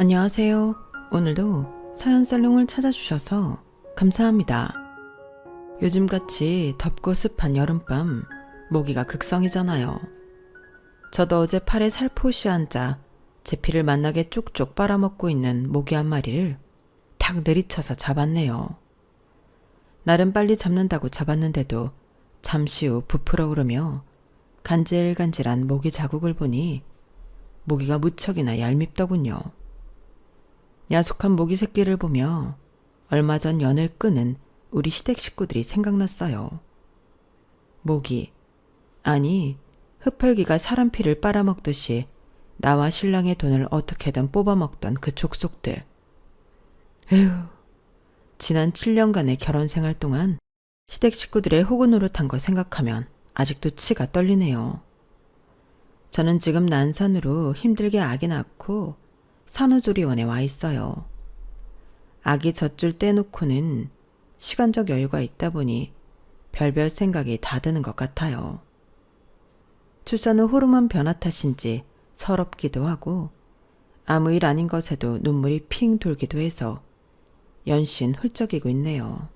안녕하세요. 오늘도 사연살롱을 찾아주셔서 감사합니다. 요즘같이 덥고 습한 여름밤, 모기가 극성이잖아요. 저도 어제 팔에 살포시 앉아 제 피를 맛나게 쪽쪽 빨아먹고 있는 모기 한 마리를 탁 내리쳐서 잡았네요. 나름 빨리 잡는다고 잡았는데도 잠시 후 부풀어 오르며 간질간질한 모기 자국을 보니 모기가 무척이나 얄밉더군요. 야속한 모기 새끼를 보며 얼마 전 연을 끄는 우리 시댁 식구들이 생각났어요. 모기, 아니 흡혈귀가 사람 피를 빨아먹듯이 나와 신랑의 돈을 어떻게든 뽑아먹던 그 족속들. 에휴, 지난 7년간의 결혼 생활 동안 시댁 식구들의 호구 노릇한 거 생각하면 아직도 치가 떨리네요. 저는 지금 난산으로 힘들게 아기 낳고 산후조리원에 와 있어요. 아기 젖줄 떼놓고는 시간적 여유가 있다 보니 별별 생각이 다 드는 것 같아요. 출산 후 호르몬 변화 탓인지 서럽기도 하고 아무 일 아닌 것에도 눈물이 핑 돌기도 해서 연신 훌쩍이고 있네요.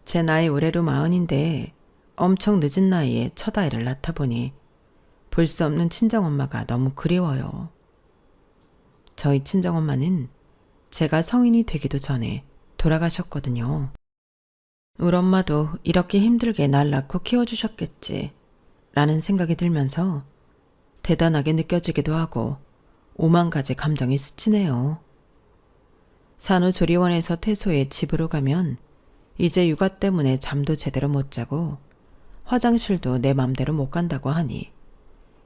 제 나이 올해로 40인데 엄청 늦은 나이에 첫 아이를 낳다 보니 볼 수 없는 친정엄마가 너무 그리워요. 저희 친정엄마는 제가 성인이 되기도 전에 돌아가셨거든요. 우리 엄마도 이렇게 힘들게 날 낳고 키워주셨겠지 라는 생각이 들면서 대단하게 느껴지기도 하고 오만 가지 감정이 스치네요. 산후조리원에서 퇴소해 집으로 가면 이제 육아 때문에 잠도 제대로 못 자고 화장실도 내 맘대로 못 간다고 하니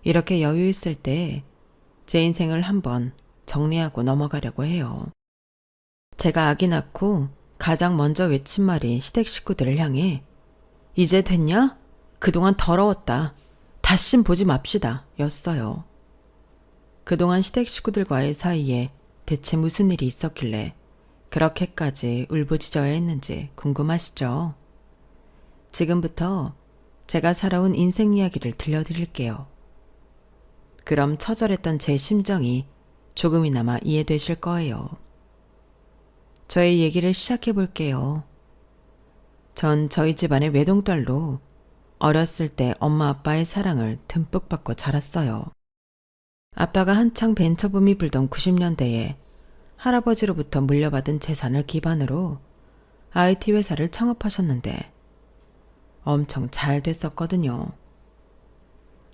이렇게 여유 있을 때 제 인생을 한번 정리하고 넘어가려고 해요. 제가 아기 낳고 가장 먼저 외친 말이 시댁 식구들을 향해 이제 됐냐? 그동안 더러웠다. 다신 보지 맙시다 였어요. 그동안 시댁 식구들과의 사이에 대체 무슨 일이 있었길래 그렇게까지 울부짖어야 했는지 궁금하시죠? 지금부터 제가 살아온 인생 이야기를 들려드릴게요. 그럼 처절했던 제 심정이 조금이나마 이해되실 거예요. 저의 얘기를 시작해 볼게요. 전 저희 집안의 외동딸로 어렸을 때 엄마 아빠의 사랑을 듬뿍 받고 자랐어요. 아빠가 한창 벤처붐이 불던 90년대에 할아버지로부터 물려받은 재산을 기반으로 IT 회사를 창업하셨는데 엄청 잘 됐었거든요.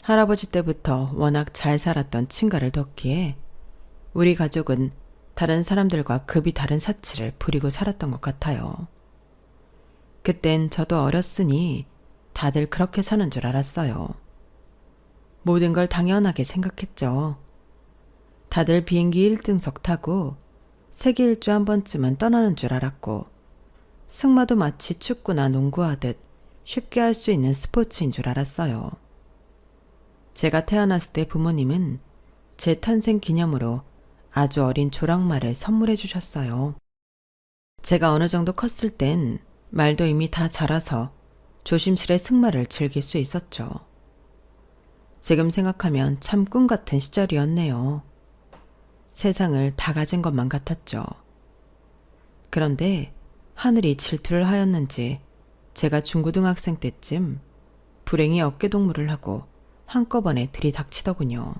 할아버지 때부터 워낙 잘 살았던 친가를 뒀기에 우리 가족은 다른 사람들과 급이 다른 사치를 부리고 살았던 것 같아요. 그땐 저도 어렸으니 다들 그렇게 사는 줄 알았어요. 모든 걸 당연하게 생각했죠. 다들 비행기 1등석 타고 세계 일주 한 번쯤은 떠나는 줄 알았고 승마도 마치 축구나 농구하듯 쉽게 할 수 있는 스포츠인 줄 알았어요. 제가 태어났을 때 부모님은 제 탄생 기념으로 아주 어린 조랑말을 선물해 주셨어요. 제가 어느 정도 컸을 땐 말도 이미 다 자라서 조심스레 승마를 즐길 수 있었죠. 지금 생각하면 참 꿈 같은 시절이었네요. 세상을 다 가진 것만 같았죠. 그런데 하늘이 질투를 하였는지 제가 중고등학생 때쯤 불행히 어깨동무를 하고 한꺼번에 들이닥치더군요.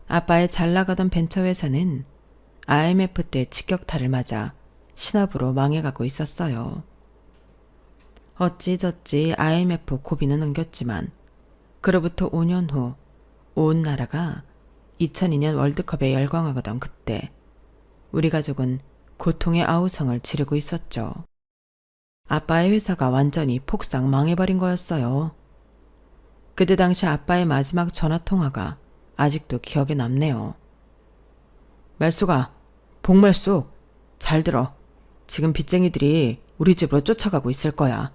아빠의 잘 나가던 벤처회사는 IMF 때 직격탄을 맞아 신압으로 망해가고 있었어요. 어찌저찌 IMF 고비는 넘겼지만 그로부터 5년 후 온 나라가 2002년 월드컵에 열광하던 그때 우리 가족은 고통의 아우성을 지르고 있었죠. 아빠의 회사가 완전히 폭삭 망해버린 거였어요. 그때 당시 아빠의 마지막 전화통화가 아직도 기억에 남네요. 말수가, 복말수, 잘 들어. 지금 빚쟁이들이 우리 집으로 쫓아가고 있을 거야.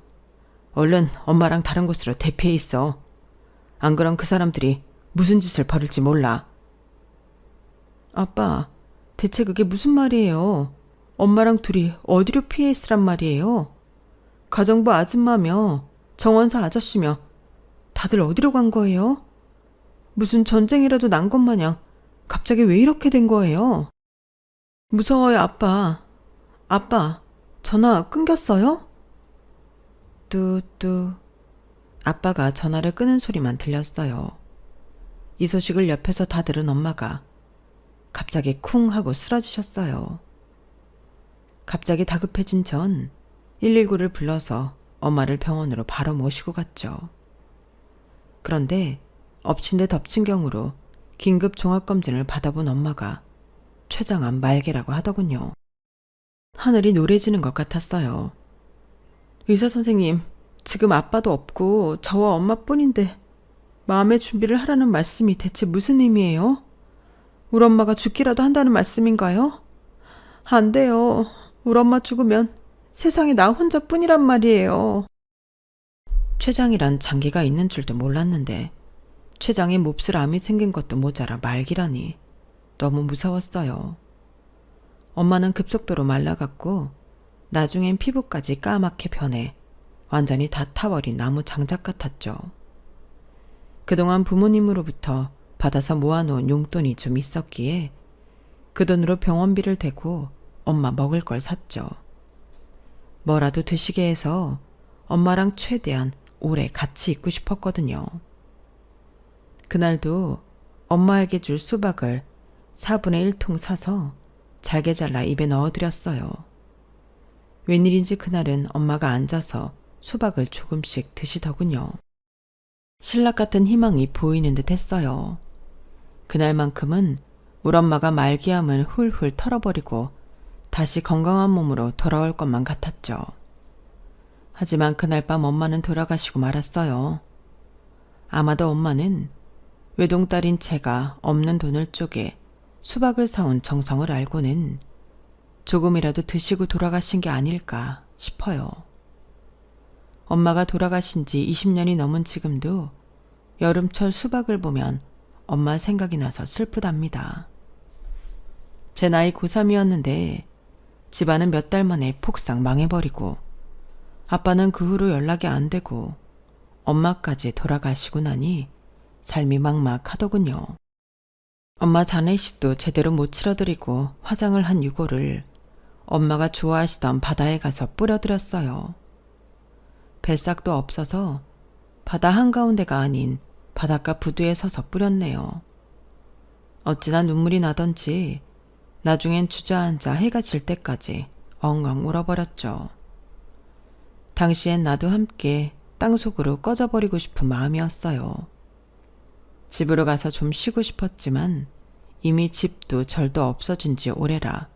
얼른 엄마랑 다른 곳으로 대피해 있어. 안 그럼 그 사람들이 무슨 짓을 벌일지 몰라. 아빠, 대체 그게 무슨 말이에요? 엄마랑 둘이 어디로 피해 있으란 말이에요? 가정부 아줌마며 정원사 아저씨며 다들 어디로 간 거예요? 무슨 전쟁이라도 난 것 마냥 갑자기 왜 이렇게 된 거예요? 무서워요, 아빠. 아빠, 전화 끊겼어요? 뚜뚜. 아빠가 전화를 끄는 소리만 들렸어요. 이 소식을 옆에서 다 들은 엄마가 갑자기 쿵 하고 쓰러지셨어요. 갑자기 다급해진 전 119를 불러서 엄마를 병원으로 바로 모시고 갔죠. 그런데 엎친 데 덮친 경우로 긴급 종합검진을 받아본 엄마가 췌장암 말기라고 하더군요. 하늘이 노래지는 것 같았어요. 의사 선생님, 지금 아빠도 없고 저와 엄마뿐인데 마음의 준비를 하라는 말씀이 대체 무슨 의미예요? 우리 엄마가 죽기라도 한다는 말씀인가요? 안 돼요. 우리 엄마 죽으면 세상에 나 혼자뿐이란 말이에요. 췌장이란 장기가 있는 줄도 몰랐는데 췌장에 몹쓸 암이 생긴 것도 모자라 말기라니 너무 무서웠어요. 엄마는 급속도로 말라갔고 나중엔 피부까지 까맣게 변해 완전히 다 타버린 나무 장작 같았죠. 그동안 부모님으로부터 받아서 모아놓은 용돈이 좀 있었기에 그 돈으로 병원비를 대고 엄마 먹을 걸 샀죠. 뭐라도 드시게 해서 엄마랑 최대한 오래 같이 있고 싶었거든요. 그날도 엄마에게 줄 수박을 4분의 1통 사서 잘게 잘라 입에 넣어드렸어요. 웬일인지 그날은 엄마가 앉아서 수박을 조금씩 드시더군요. 신락 같은 희망이 보이는 듯 했어요. 그날만큼은 우리 엄마가 말기암을 훌훌 털어버리고 다시 건강한 몸으로 돌아올 것만 같았죠. 하지만 그날 밤 엄마는 돌아가시고 말았어요. 아마도 엄마는 외동딸인 제가 없는 돈을 쪼개 수박을 사온 정성을 알고는 조금이라도 드시고 돌아가신 게 아닐까 싶어요. 엄마가 돌아가신 지 20년이 넘은 지금도 여름철 수박을 보면 엄마 생각이 나서 슬프답니다. 제 나이 고3이었는데 집안은 몇 달 만에 폭삭 망해버리고 아빠는 그 후로 연락이 안 되고 엄마까지 돌아가시고 나니 삶이 막막하더군요. 엄마 장례식도 제대로 못 치러드리고 화장을 한 유골을 엄마가 좋아하시던 바다에 가서 뿌려드렸어요. 뱃삭도 없어서 바다 한가운데가 아닌 바닷가 부두에 서서 뿌렸네요. 어찌나 눈물이 나던지 나중엔 주저앉아 해가 질 때까지 엉엉 울어버렸죠. 당시엔 나도 함께 땅속으로 꺼져버리고 싶은 마음이었어요. 집으로 가서 좀 쉬고 싶었지만 이미 집도 절도 없어진 지 오래라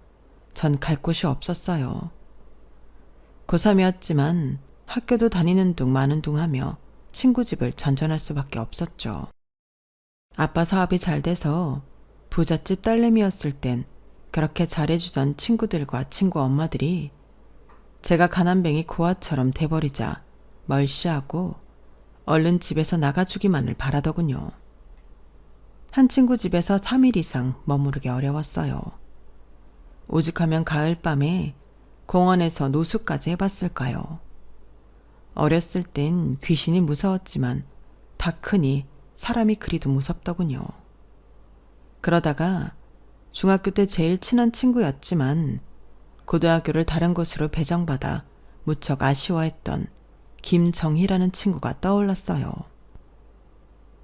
전 갈 곳이 없었어요. 고3이었지만 학교도 다니는 둥 마는 둥 하며 친구 집을 전전할 수밖에 없었죠. 아빠 사업이 잘 돼서 부잣집 딸내미였을 땐 그렇게 잘해주던 친구들과 친구 엄마들이 제가 가난뱅이 고아처럼 돼버리자 멀시하고 얼른 집에서 나가주기만을 바라더군요. 한 친구 집에서 3일 이상 머무르기 어려웠어요. 오죽하면 가을밤에 공원에서 노숙까지 해봤을까요? 어렸을 땐 귀신이 무서웠지만 다 크니 사람이 그리도 무섭더군요. 그러다가 중학교 때 제일 친한 친구였지만 고등학교를 다른 곳으로 배정받아 무척 아쉬워했던 김정희라는 친구가 떠올랐어요.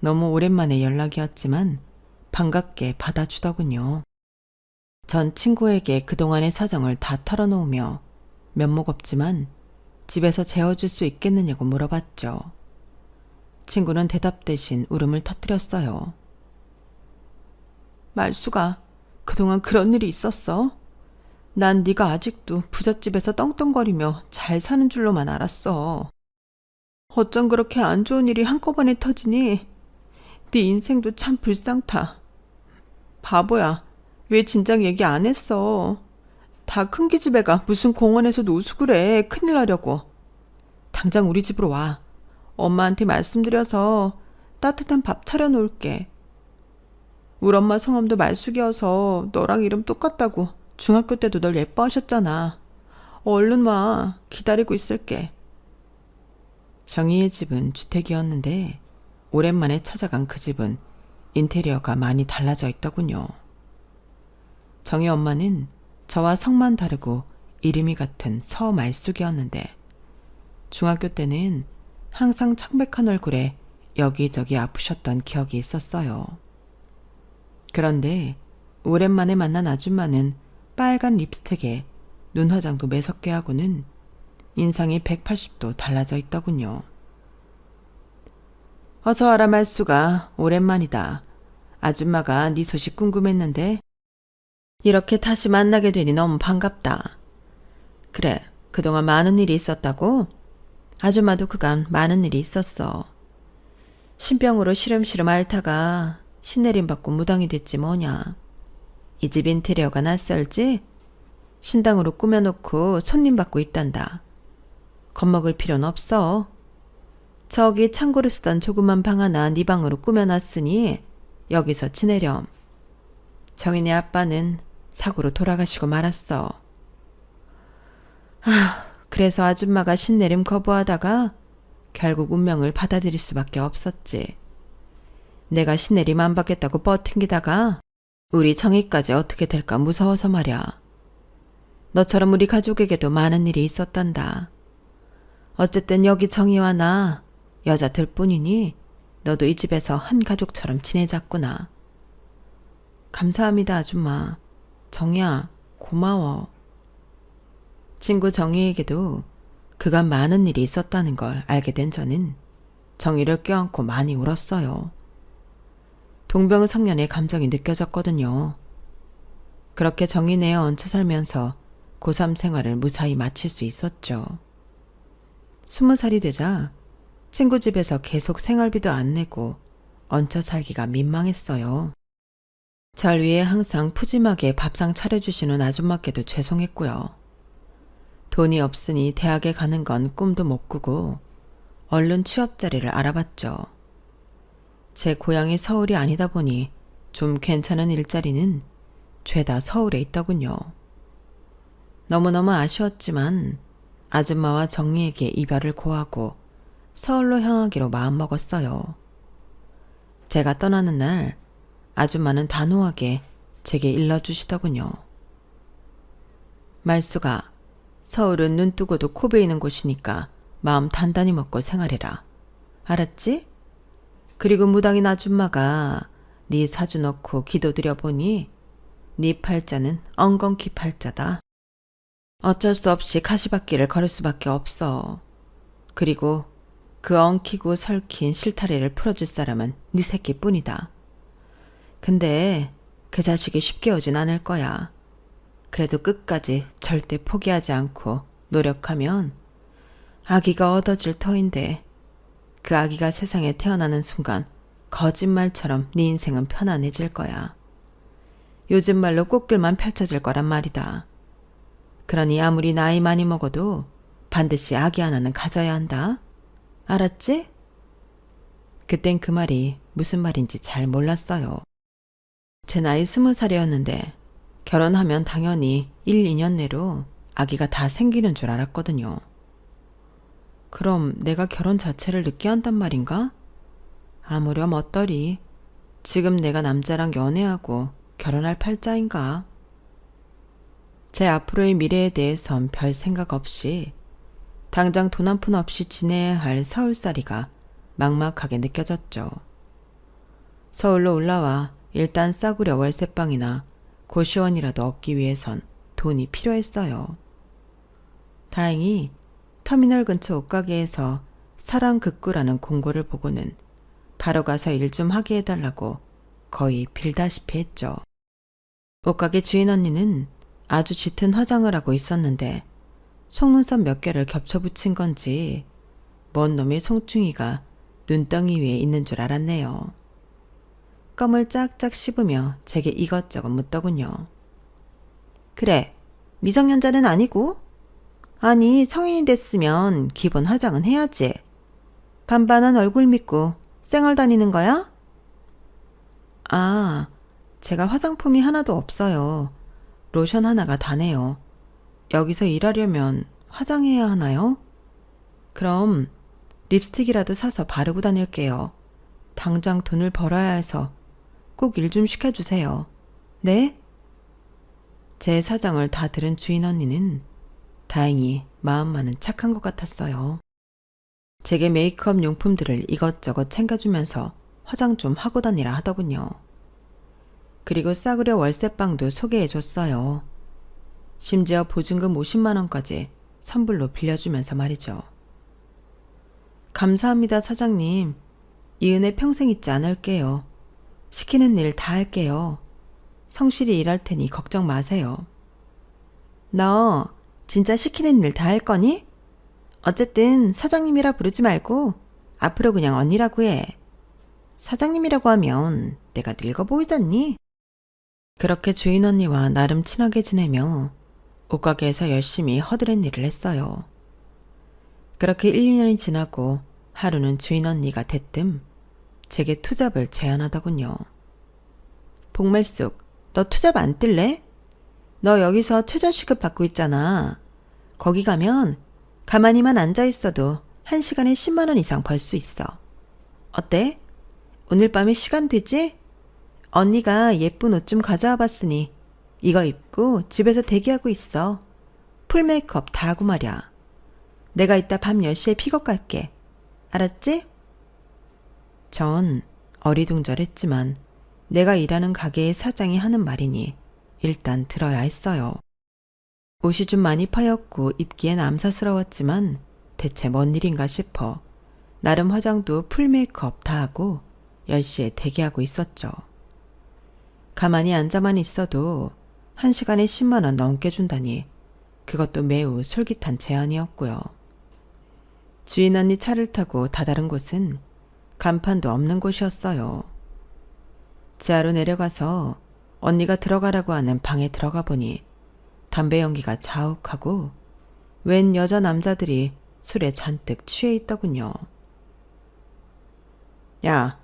너무 오랜만에 연락이었지만 반갑게 받아주더군요. 전 친구에게 그동안의 사정을 다 털어놓으며 면목 없지만 집에서 재워줄 수 있겠느냐고 물어봤죠. 친구는 대답 대신 울음을 터뜨렸어요. 말수가, 그동안 그런 일이 있었어? 난 네가 아직도 부잣집에서 떵떵거리며 잘 사는 줄로만 알았어. 어쩜 그렇게 안 좋은 일이 한꺼번에 터지니? 네 인생도 참 불쌍타. 바보야, 왜 진작 얘기 안 했어? 다 큰 기집애가 무슨 공원에서 노숙을 해. 큰일 나려고. 당장 우리 집으로 와. 엄마한테 말씀드려서 따뜻한 밥 차려놓을게. 우리 엄마 성함도 말숙이어서 너랑 이름 똑같다고 중학교 때도 널 예뻐하셨잖아. 얼른 와. 기다리고 있을게. 정희의 집은 주택이었는데 오랜만에 찾아간 그 집은 인테리어가 많이 달라져 있더군요. 정희 엄마는 저와 성만 다르고 이름이 같은 서말숙이었는데 중학교 때는 항상 창백한 얼굴에 여기저기 아프셨던 기억이 있었어요. 그런데 오랜만에 만난 아줌마는 빨간 립스틱에 눈 화장도 매섭게 하고는 인상이 180도 달라져 있더군요. 어서 와라 말수가, 오랜만이다. 아줌마가 네 소식 궁금했는데 이렇게 다시 만나게 되니 너무 반갑다. 그래, 그동안 많은 일이 있었다고? 아줌마도 그간 많은 일이 있었어. 신병으로 시름시름 앓다가 신내림 받고 무당이 됐지 뭐냐. 이 집 인테리어가 낯설지? 신당으로 꾸며놓고 손님 받고 있단다. 겁먹을 필요는 없어. 저기 창고를 쓰던 조그만 방 하나 네 방으로 꾸며놨으니 여기서 지내렴. 정인의 아빠는 사고로 돌아가시고 말았어. 그래서 아줌마가 신내림 거부하다가 결국 운명을 받아들일 수밖에 없었지. 내가 신내림 안 받겠다고 버팅기다가 우리 정희까지 어떻게 될까 무서워서 말야. 너처럼 우리 가족에게도 많은 일이 있었단다. 어쨌든 여기 정희와 나 여자 들 뿐이니 너도 이 집에서 한 가족처럼 지내자꾸나. 감사합니다 아줌마. 정희야 고마워. 친구 정희에게도 그간 많은 일이 있었다는 걸 알게 된 저는 정희를 껴안고 많이 울었어요. 동병상련의 감정이 느껴졌거든요. 그렇게 정희 내에 얹혀 살면서 고3 생활을 무사히 마칠 수 있었죠. 20살이 되자 친구 집에서 계속 생활비도 안 내고 얹혀 살기가 민망했어요. 절 위해 항상 푸짐하게 밥상 차려주시는 아줌마께도 죄송했고요. 돈이 없으니 대학에 가는 건 꿈도 못 꾸고 얼른 취업 자리를 알아봤죠. 제 고향이 서울이 아니다 보니 좀 괜찮은 일자리는 죄다 서울에 있더군요. 너무너무 아쉬웠지만 아줌마와 정리에게 이별을 고하고 서울로 향하기로 마음먹었어요. 제가 떠나는 날 아줌마는 단호하게 제게 일러주시더군요. 말수가 서울은 눈 뜨고도 코 베이는 곳이니까 마음 단단히 먹고 생활해라. 알았지? 그리고 무당인 아줌마가 네 사주 넣고 기도드려 보니 네 팔자는 엉겅퀴 팔자다. 어쩔 수 없이 가시밭길을 걸을 수밖에 없어. 그리고 그 엉키고 설킨 실타래를 풀어줄 사람은 네 새끼뿐이다. 근데 그 자식이 쉽게 오진 않을 거야. 그래도 끝까지 절대 포기하지 않고 노력하면 아기가 얻어질 터인데 그 아기가 세상에 태어나는 순간 거짓말처럼 네 인생은 편안해질 거야. 요즘 말로 꽃길만 펼쳐질 거란 말이다. 그러니 아무리 나이 많이 먹어도 반드시 아기 하나는 가져야 한다. 알았지? 그땐 그 말이 무슨 말인지 잘 몰랐어요. 제 나이 20살이었는데 결혼하면 당연히 1, 2년 내로 아기가 다 생기는 줄 알았거든요. 그럼 내가 결혼 자체를 늦게 한단 말인가? 아무렴 어떠리. 지금 내가 남자랑 연애하고 결혼할 팔자인가? 제 앞으로의 미래에 대해선 별 생각 없이 당장 돈 한 푼 없이 지내야 할 서울살이가 막막하게 느껴졌죠. 서울로 올라와 일단 싸구려 월세방이나 고시원이라도 얻기 위해선 돈이 필요했어요. 다행히 터미널 근처 옷가게에서 사랑극구라는 공고를 보고는 바로 가서 일 좀 하게 해달라고 거의 빌다시피 했죠. 옷가게 주인 언니는 아주 짙은 화장을 하고 있었는데 속눈썹 몇 개를 겹쳐 붙인 건지 먼 놈의 송충이가 눈덩이 위에 있는 줄 알았네요. 껌을 짝짝 씹으며 제게 이것저것 묻더군요. 그래, 미성년자는 아니고? 아니, 성인이 됐으면 기본 화장은 해야지. 반반한 얼굴 믿고 쌩얼 다니는 거야? 아, 제가 화장품이 하나도 없어요. 로션 하나가 다네요. 여기서 일하려면 화장해야 하나요? 그럼 립스틱이라도 사서 바르고 다닐게요. 당장 돈을 벌어야 해서 꼭 일 좀 시켜주세요. 네? 제 사정을 다 들은 주인 언니는 다행히 마음만은 착한 것 같았어요. 제게 메이크업 용품들을 이것저것 챙겨주면서 화장 좀 하고 다니라 하더군요. 그리고 싸구려 월세방도 소개해줬어요. 심지어 보증금 50만 원까지 선불로 빌려주면서 말이죠. 감사합니다, 사장님. 이 은혜 평생 잊지 않을게요. 시키는 일 다 할게요. 성실히 일할 테니 걱정 마세요. 너 진짜 시키는 일 다 할 거니? 어쨌든 사장님이라 부르지 말고 앞으로 그냥 언니라고 해. 사장님이라고 하면 내가 늙어 보이잖니? 그렇게 주인 언니와 나름 친하게 지내며 옷가게에서 열심히 허드렛 일을 했어요. 그렇게 1, 2년이 지나고 하루는 주인 언니가 대뜸 제게 투잡을 제안하더군요. 복말숙, 너 투잡 안 뜰래? 너 여기서 최저시급 받고 있잖아. 거기 가면 가만히만 앉아 있어도 1시간에 10만 원 이상 벌 수 있어. 어때? 오늘 밤에 시간 되지? 언니가 예쁜 옷 좀 가져와 봤으니 이거 입고 집에서 대기하고 있어. 풀 메이크업 다 하고 말이야. 내가 이따 밤 10시에 픽업 갈게. 알았지? 전 어리둥절했지만 내가 일하는 가게의 사장이 하는 말이니 일단 들어야 했어요. 옷이 좀 많이 파였고 입기엔 암사스러웠지만 대체 뭔 일인가 싶어 나름 화장도 풀 메이크업 다 하고 10시에 대기하고 있었죠. 가만히 앉아만 있어도 1시간에 10만 원 넘게 준다니 그것도 매우 솔깃한 제안이었고요. 주인 언니 차를 타고 다다른 곳은 간판도 없는 곳이었어요. 지하로 내려가서 언니가 들어가라고 하는 방에 들어가 보니 담배 연기가 자욱하고 웬 여자 남자들이 술에 잔뜩 취해 있더군요. 야,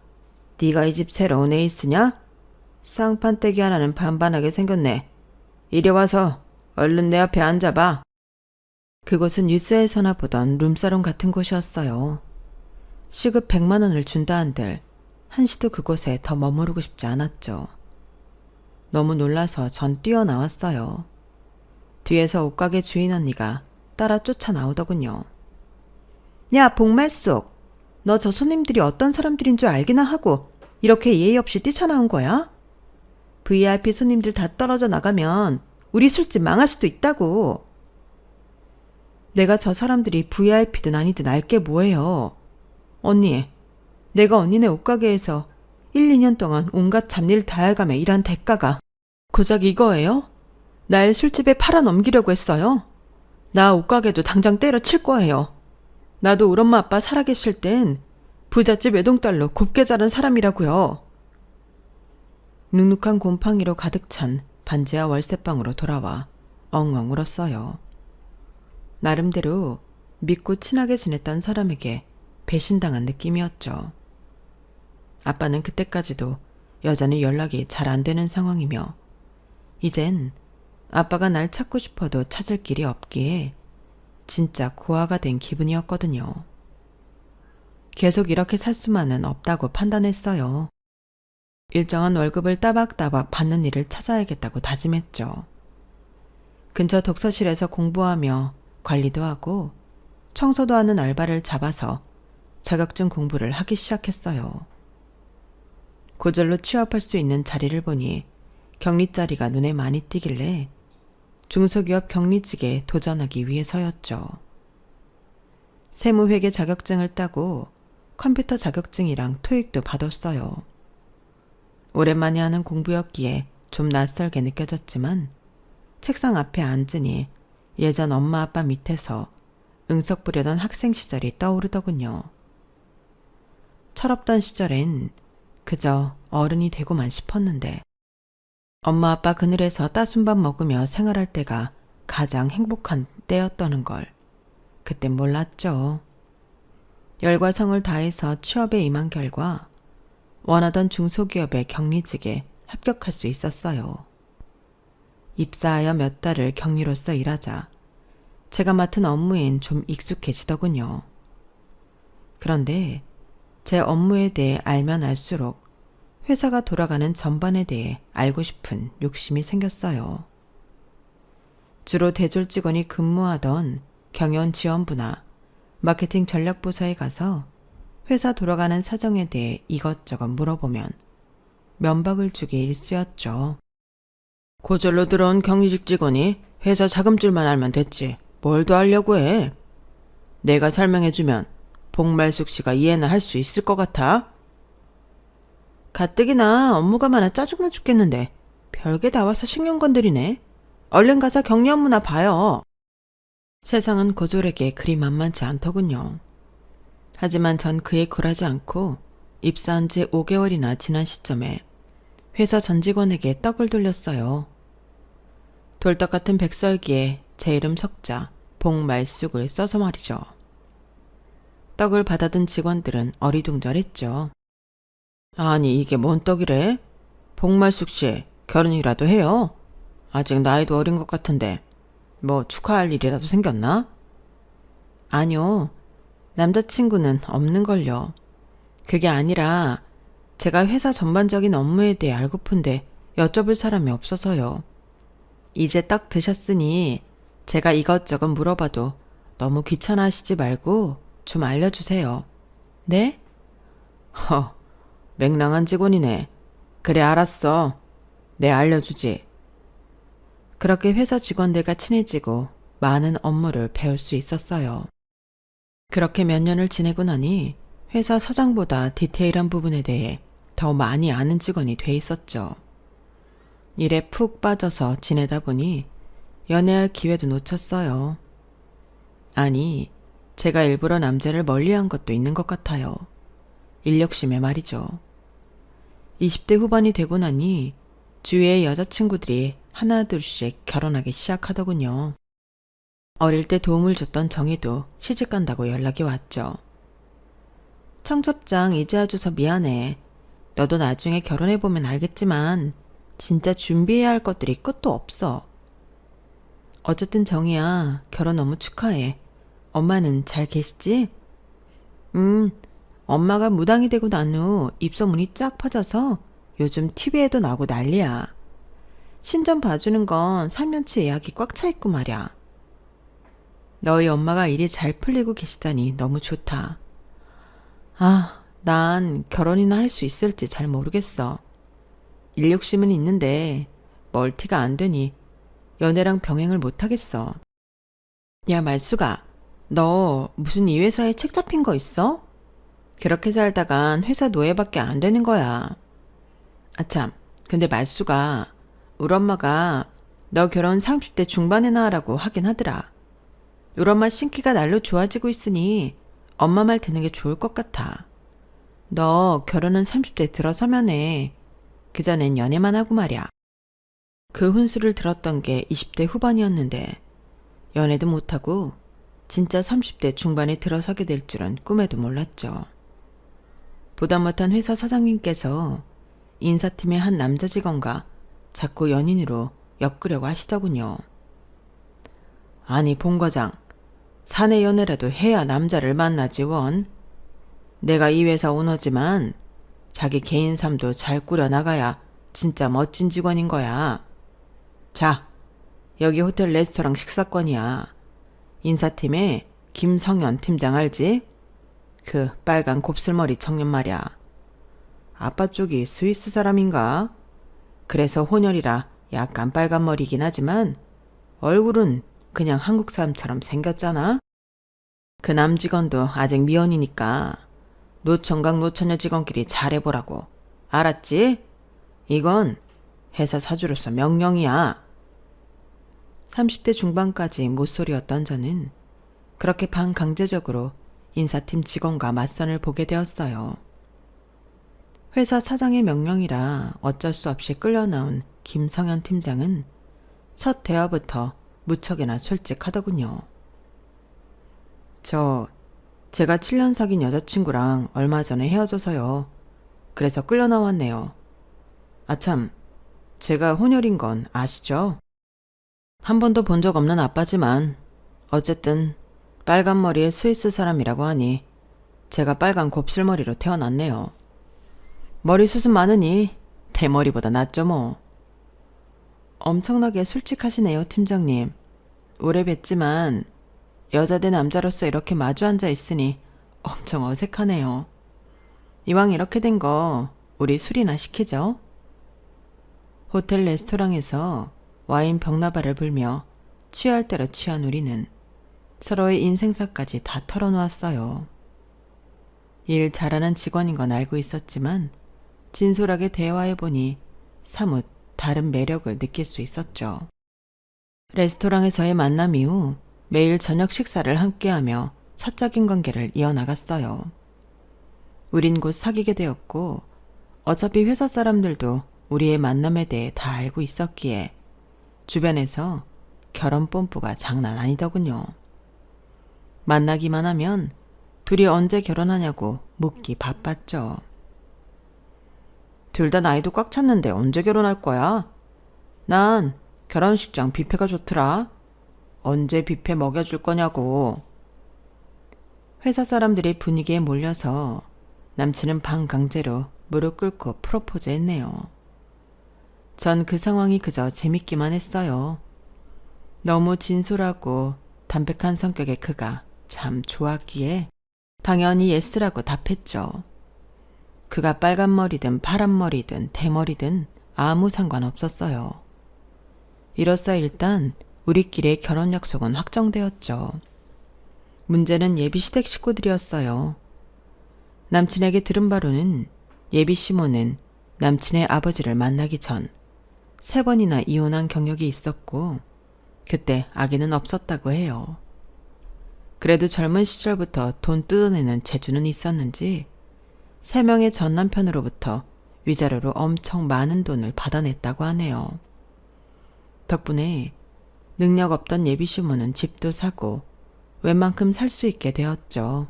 네가 이 집 새로 온 에이스냐? 쌍판떼기 하나는 반반하게 생겼네. 이리 와서 얼른 내 앞에 앉아봐. 그곳은 뉴스에서나 보던 룸사롱 같은 곳이었어요. 시급 100만 원을 준다 한들 한시도 그곳에 더 머무르고 싶지 않았죠. 너무 놀라서 전 뛰어나왔어요. 뒤에서 옷가게 주인 언니가 따라 쫓아나오더군요. 야, 복말숙. 너 저 손님들이 어떤 사람들인 줄 알기나 하고 이렇게 예의 없이 뛰쳐나온 거야? VIP 손님들 다 떨어져 나가면 우리 술집 망할 수도 있다고. 내가 저 사람들이 VIP든 아니든 알게 뭐예요. 언니, 내가 언니네 옷가게에서 1, 2년 동안 온갖 잡일 다 해가며 일한 대가가 고작 이거예요? 날 술집에 팔아넘기려고 했어요? 나 옷가게도 당장 때려칠 거예요. 나도 우리 엄마 아빠 살아계실 땐 부잣집 외동딸로 곱게 자란 사람이라고요. 눅눅한 곰팡이로 가득 찬 반지하 월세방으로 돌아와 엉엉 울었어요. 나름대로 믿고 친하게 지냈던 사람에게 배신당한 느낌이었죠. 아빠는 그때까지도 여전히 연락이 잘 안 되는 상황이며 이젠 아빠가 날 찾고 싶어도 찾을 길이 없기에 진짜 고아가 된 기분이었거든요. 계속 이렇게 살 수만은 없다고 판단했어요. 일정한 월급을 따박따박 받는 일을 찾아야겠다고 다짐했죠. 근처 독서실에서 공부하며 관리도 하고 청소도 하는 알바를 잡아서 자격증 공부를 하기 시작했어요. 고졸로 취업할 수 있는 자리를 보니 격리 자리가 눈에 많이 띄길래 중소기업 격리직에 도전하기 위해서였죠. 세무회계 자격증을 따고 컴퓨터 자격증이랑 토익도 받았어요. 오랜만에 하는 공부였기에 좀 낯설게 느껴졌지만 책상 앞에 앉으니 예전 엄마 아빠 밑에서 응석 부려던 학생 시절이 떠오르더군요. 철없던 시절엔 그저 어른이 되고만 싶었는데 엄마 아빠 그늘에서 따순밥 먹으며 생활할 때가 가장 행복한 때였다는 걸 그땐 몰랐죠. 열과 성을 다해서 취업에 임한 결과 원하던 중소기업의 격리직에 합격할 수 있었어요. 입사하여 몇 달을 격리로서 일하자 제가 맡은 업무엔 좀 익숙해지더군요. 그런데 제 업무에 대해 알면 알수록 회사가 돌아가는 전반에 대해 알고 싶은 욕심이 생겼어요. 주로 대졸 직원이 근무하던 경영 지원부나 마케팅 전략부서에 가서 회사 돌아가는 사정에 대해 이것저것 물어보면 면박을 주기 일쑤였죠. 고졸로 들어온 경리직 직원이 회사 자금줄만 알면 됐지. 뭘 더 하려고 해? 내가 설명해주면 복말숙 씨가 이해나 할 수 있을 것 같아? 가뜩이나 업무가 많아 짜증나 죽겠는데 별게 다 와서 신경 건드리네. 얼른 가서 격리 업무나 봐요. 세상은 고졸에게 그리 만만치 않더군요. 하지만 전 그에 굴하지 않고 입사한 지 5개월이나 지난 시점에 회사 전 직원에게 떡을 돌렸어요. 돌떡 같은 백설기에 제 이름 석자, 복말숙을 써서 말이죠. 떡을 받아든 직원들은 어리둥절했죠. 아니 이게 뭔 떡이래? 복말숙 씨 결혼이라도 해요? 아직 나이도 어린 것 같은데 뭐 축하할 일이라도 생겼나? 아니요. 남자친구는 없는걸요. 그게 아니라 제가 회사 전반적인 업무에 대해 알고픈데 여쭤볼 사람이 없어서요. 이제 딱 드셨으니 제가 이것저것 물어봐도 너무 귀찮아하시지 말고 좀 알려주세요. 네? 맹랑한 직원이네. 그래 알았어. 내 알려주지. 그렇게 회사 직원들과 친해지고 많은 업무를 배울 수 있었어요. 그렇게 몇 년을 지내고 나니 회사 사장보다 디테일한 부분에 대해 더 많이 아는 직원이 돼 있었죠. 일에 푹 빠져서 지내다 보니 연애할 기회도 놓쳤어요. 아니, 제가 일부러 남자를 멀리한 것도 있는 것 같아요. 인력심에 말이죠. 20대 후반이 되고 나니 주위의 여자친구들이 하나둘씩 결혼하기 시작하더군요. 어릴 때 도움을 줬던 정희도 시집간다고 연락이 왔죠. 청첩장 이제 와줘서 미안해. 너도 나중에 결혼해보면 알겠지만 진짜 준비해야 할 것들이 끝도 없어. 어쨌든 정희야, 결혼 너무 축하해. 엄마는 잘 계시지? 엄마가 무당이 되고 난 후 입소문이 쫙 퍼져서 요즘 TV에도 나오고 난리야. 신전 봐주는 건 3년치 예약이 꽉 차 있고 말이야. 너희 엄마가 일이 잘 풀리고 계시다니 너무 좋다. 아, 난 결혼이나 할 수 있을지 잘 모르겠어. 일 욕심은 있는데 멀티가 안 되니 연애랑 병행을 못하겠어. 야 말수가, 너 무슨 이 회사에 책 잡힌 거 있어? 그렇게 살다간 회사 노예밖에 안 되는 거야. 아참, 근데 말수가 우리 엄마가 너 결혼 30대 중반에나 하라고 하긴 하더라. 우리 엄마 신기가 날로 좋아지고 있으니 엄마 말 듣는 게 좋을 것 같아. 너 결혼은 30대 들어서면 해. 그전엔 연애만 하고 말이야. 그 훈수를 들었던 게 20대 후반이었는데 연애도 못하고 진짜 30대 중반에 들어서게 될 줄은 꿈에도 몰랐죠. 보다 못한 회사 사장님께서 인사팀의 한 남자 직원과 자꾸 연인으로 엮으려고 하시더군요. 아니 본 과장, 사내 연애라도 해야 남자를 만나지 원. 내가 이 회사 오너지만 자기 개인 삶도 잘 꾸려나가야 진짜 멋진 직원인 거야. 자, 여기 호텔 레스토랑 식사권이야. 인사팀에 김성현 팀장 알지? 그 빨간 곱슬머리 청년 말이야. 아빠 쪽이 스위스 사람인가? 그래서 혼혈이라 약간 빨간 머리긴 하지만 얼굴은 그냥 한국 사람처럼 생겼잖아. 그 남직원도 아직 미혼이니까 노총각 노처녀 직원끼리 잘해보라고. 알았지? 이건 회사 사주로서 명령이야. 30대 중반까지 모쏠이었던 저는 그렇게 반강제적으로 인사팀 직원과 맞선을 보게 되었어요. 회사 사장의 명령이라 어쩔 수 없이 끌려나온 김성현 팀장은 첫 대화부터 무척이나 솔직하더군요. 제가 7년 사귄 여자친구랑 얼마 전에 헤어져서요. 그래서 끌려 나왔네요. 아참, 제가 혼혈인 건 아시죠? 한 번도 본 적 없는 아빠지만 어쨌든 빨간 머리의 스위스 사람이라고 하니 제가 빨간 곱슬머리로 태어났네요. 머리숱은 많으니 대머리보다 낫죠 뭐. 엄청나게 솔직하시네요, 팀장님. 오래 뵀지만 여자 대 남자로서 이렇게 마주 앉아 있으니 엄청 어색하네요. 이왕 이렇게 된 거 우리 술이나 시키죠? 호텔 레스토랑에서 와인 벽나발을 불며 취할 대로 취한 우리는 서로의 인생사까지 다 털어놓았어요. 일 잘하는 직원인 건 알고 있었지만 진솔하게 대화해보니 사뭇 다른 매력을 느낄 수 있었죠. 레스토랑에서의 만남 이후 매일 저녁 식사를 함께하며 사적인 관계를 이어나갔어요. 우린 곧 사귀게 되었고 어차피 회사 사람들도 우리의 만남에 대해 다 알고 있었기에 주변에서 결혼 뽐뿌가 장난 아니더군요. 만나기만 하면 둘이 언제 결혼하냐고 묻기 바빴죠. 둘 다 나이도 꽉 찼는데 언제 결혼할 거야? 난 결혼식장 뷔페가 좋더라. 언제 뷔페 먹여줄 거냐고. 회사 사람들이 분위기에 몰려서 남친은 반강제로 무릎 꿇고 프로포즈 했네요. 전 그 상황이 그저 재밌기만 했어요. 너무 진솔하고 담백한 성격의 그가 참 좋았기에 당연히 예스라고 답했죠. 그가 빨간 머리든 파란 머리든 대머리든 아무 상관없었어요. 이로써 일단 우리끼리의 결혼 약속은 확정되었죠. 문제는 예비 시댁 식구들이었어요. 남친에게 들은 바로는 예비 시모는 남친의 아버지를 만나기 전 3번이나 이혼한 경력이 있었고 그때 아기는 없었다고 해요. 그래도 젊은 시절부터 돈 뜯어내는 재주는 있었는지 3명의 전 남편으로부터 위자료로 엄청 많은 돈을 받아냈다고 하네요. 덕분에 능력 없던 예비 시모는 집도 사고 웬만큼 살 수 있게 되었죠.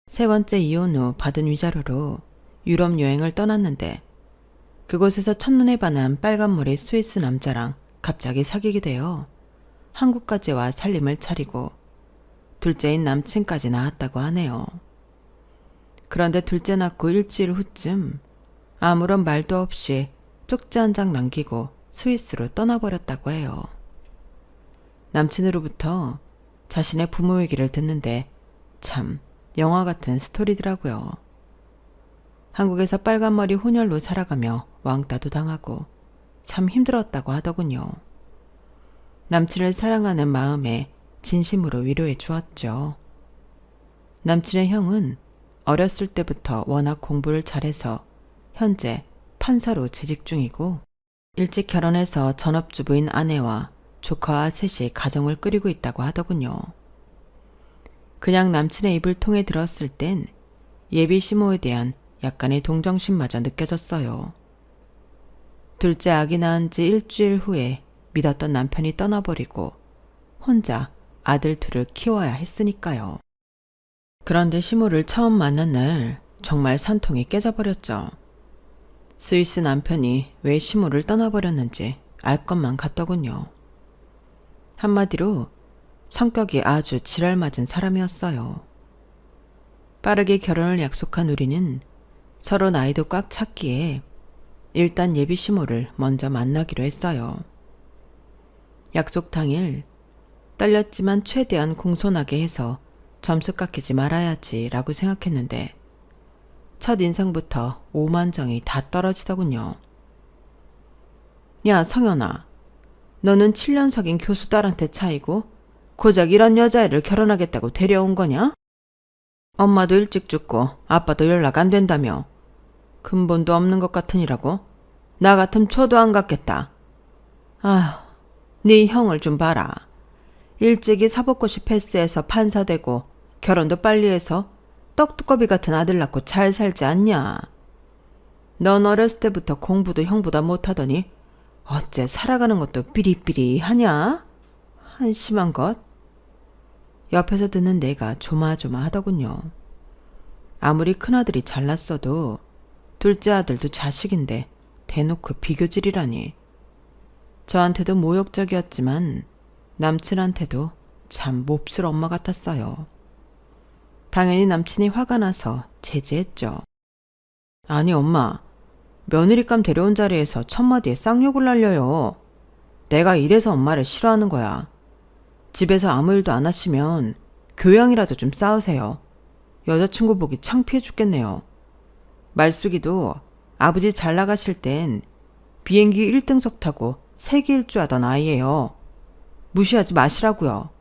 3번째 이혼 후 받은 위자료로 유럽 여행을 떠났는데 그곳에서 첫눈에 반한 빨간머리 스위스 남자랑 갑자기 사귀게 되어 한국까지 와 살림을 차리고 둘째인 남친까지 낳았다고 하네요. 그런데 둘째 낳고 일주일 후쯤 아무런 말도 없이 쪽지 한 장 남기고 스위스로 떠나버렸다고 해요. 남친으로부터 자신의 부모 얘기를 듣는데 참 영화 같은 스토리더라고요. 한국에서 빨간머리 혼혈로 살아가며 왕따도 당하고 참 힘들었다고 하더군요. 남친을 사랑하는 마음에 진심으로 위로해 주었죠. 남친의 형은 어렸을 때부터 워낙 공부를 잘해서 현재 판사로 재직 중이고 일찍 결혼해서 전업주부인 아내와 조카와 셋이 가정을 꾸리고 있다고 하더군요. 그냥 남친의 입을 통해 들었을 땐 예비 시모에 대한 약간의 동정심마저 느껴졌어요. 둘째 아기 낳은 지 일주일 후에 믿었던 남편이 떠나버리고 혼자 아들 둘을 키워야 했으니까요. 그런데 시모를 처음 만난 날 정말 산통이 깨져버렸죠. 스위스 남편이 왜 시모를 떠나버렸는지 알 것만 같더군요. 한마디로 성격이 아주 지랄맞은 사람이었어요. 빠르게 결혼을 약속한 우리는 서로 나이도 꽉 찼기에 일단 예비 시모를 먼저 만나기로 했어요. 약속 당일 떨렸지만 최대한 공손하게 해서 점수 깎이지 말아야지 라고 생각했는데 첫 인상부터 오만정이 다 떨어지더군요. 야 성현아, 너는 7년 사귄 교수 딸한테 차이고 고작 이런 여자애를 결혼하겠다고 데려온 거냐? 엄마도 일찍 죽고 아빠도 연락 안 된다며 근본도 없는 것 같으니라고? 나 같으면 초도 안 갔겠다. 아휴, 네 형을 좀 봐라. 일찍이 사법고시 패스해서 판사 되고 결혼도 빨리 해서 떡두꺼비 같은 아들 낳고 잘 살지 않냐? 넌 어렸을 때부터 공부도 형보다 못하더니 어째 살아가는 것도 삐리삐리하냐? 한심한 것. 옆에서 듣는 내가 조마조마하더군요. 아무리 큰아들이 잘났어도 둘째 아들도 자식인데 대놓고 비교질이라니. 저한테도 모욕적이었지만 남친한테도 참 몹쓸 엄마 같았어요. 당연히 남친이 화가 나서 제지했죠. 아니 엄마, 며느리감 데려온 자리에서 첫마디에 쌍욕을 날려요. 내가 이래서 엄마를 싫어하는 거야. 집에서 아무 일도 안 하시면 교양이라도 좀 쌓으세요. 여자친구 보기 창피해 죽겠네요. 말숙이도 아버지 잘 나가실 땐 비행기 1등석 타고 세계 일주하던 아이예요. 무시하지 마시라고요.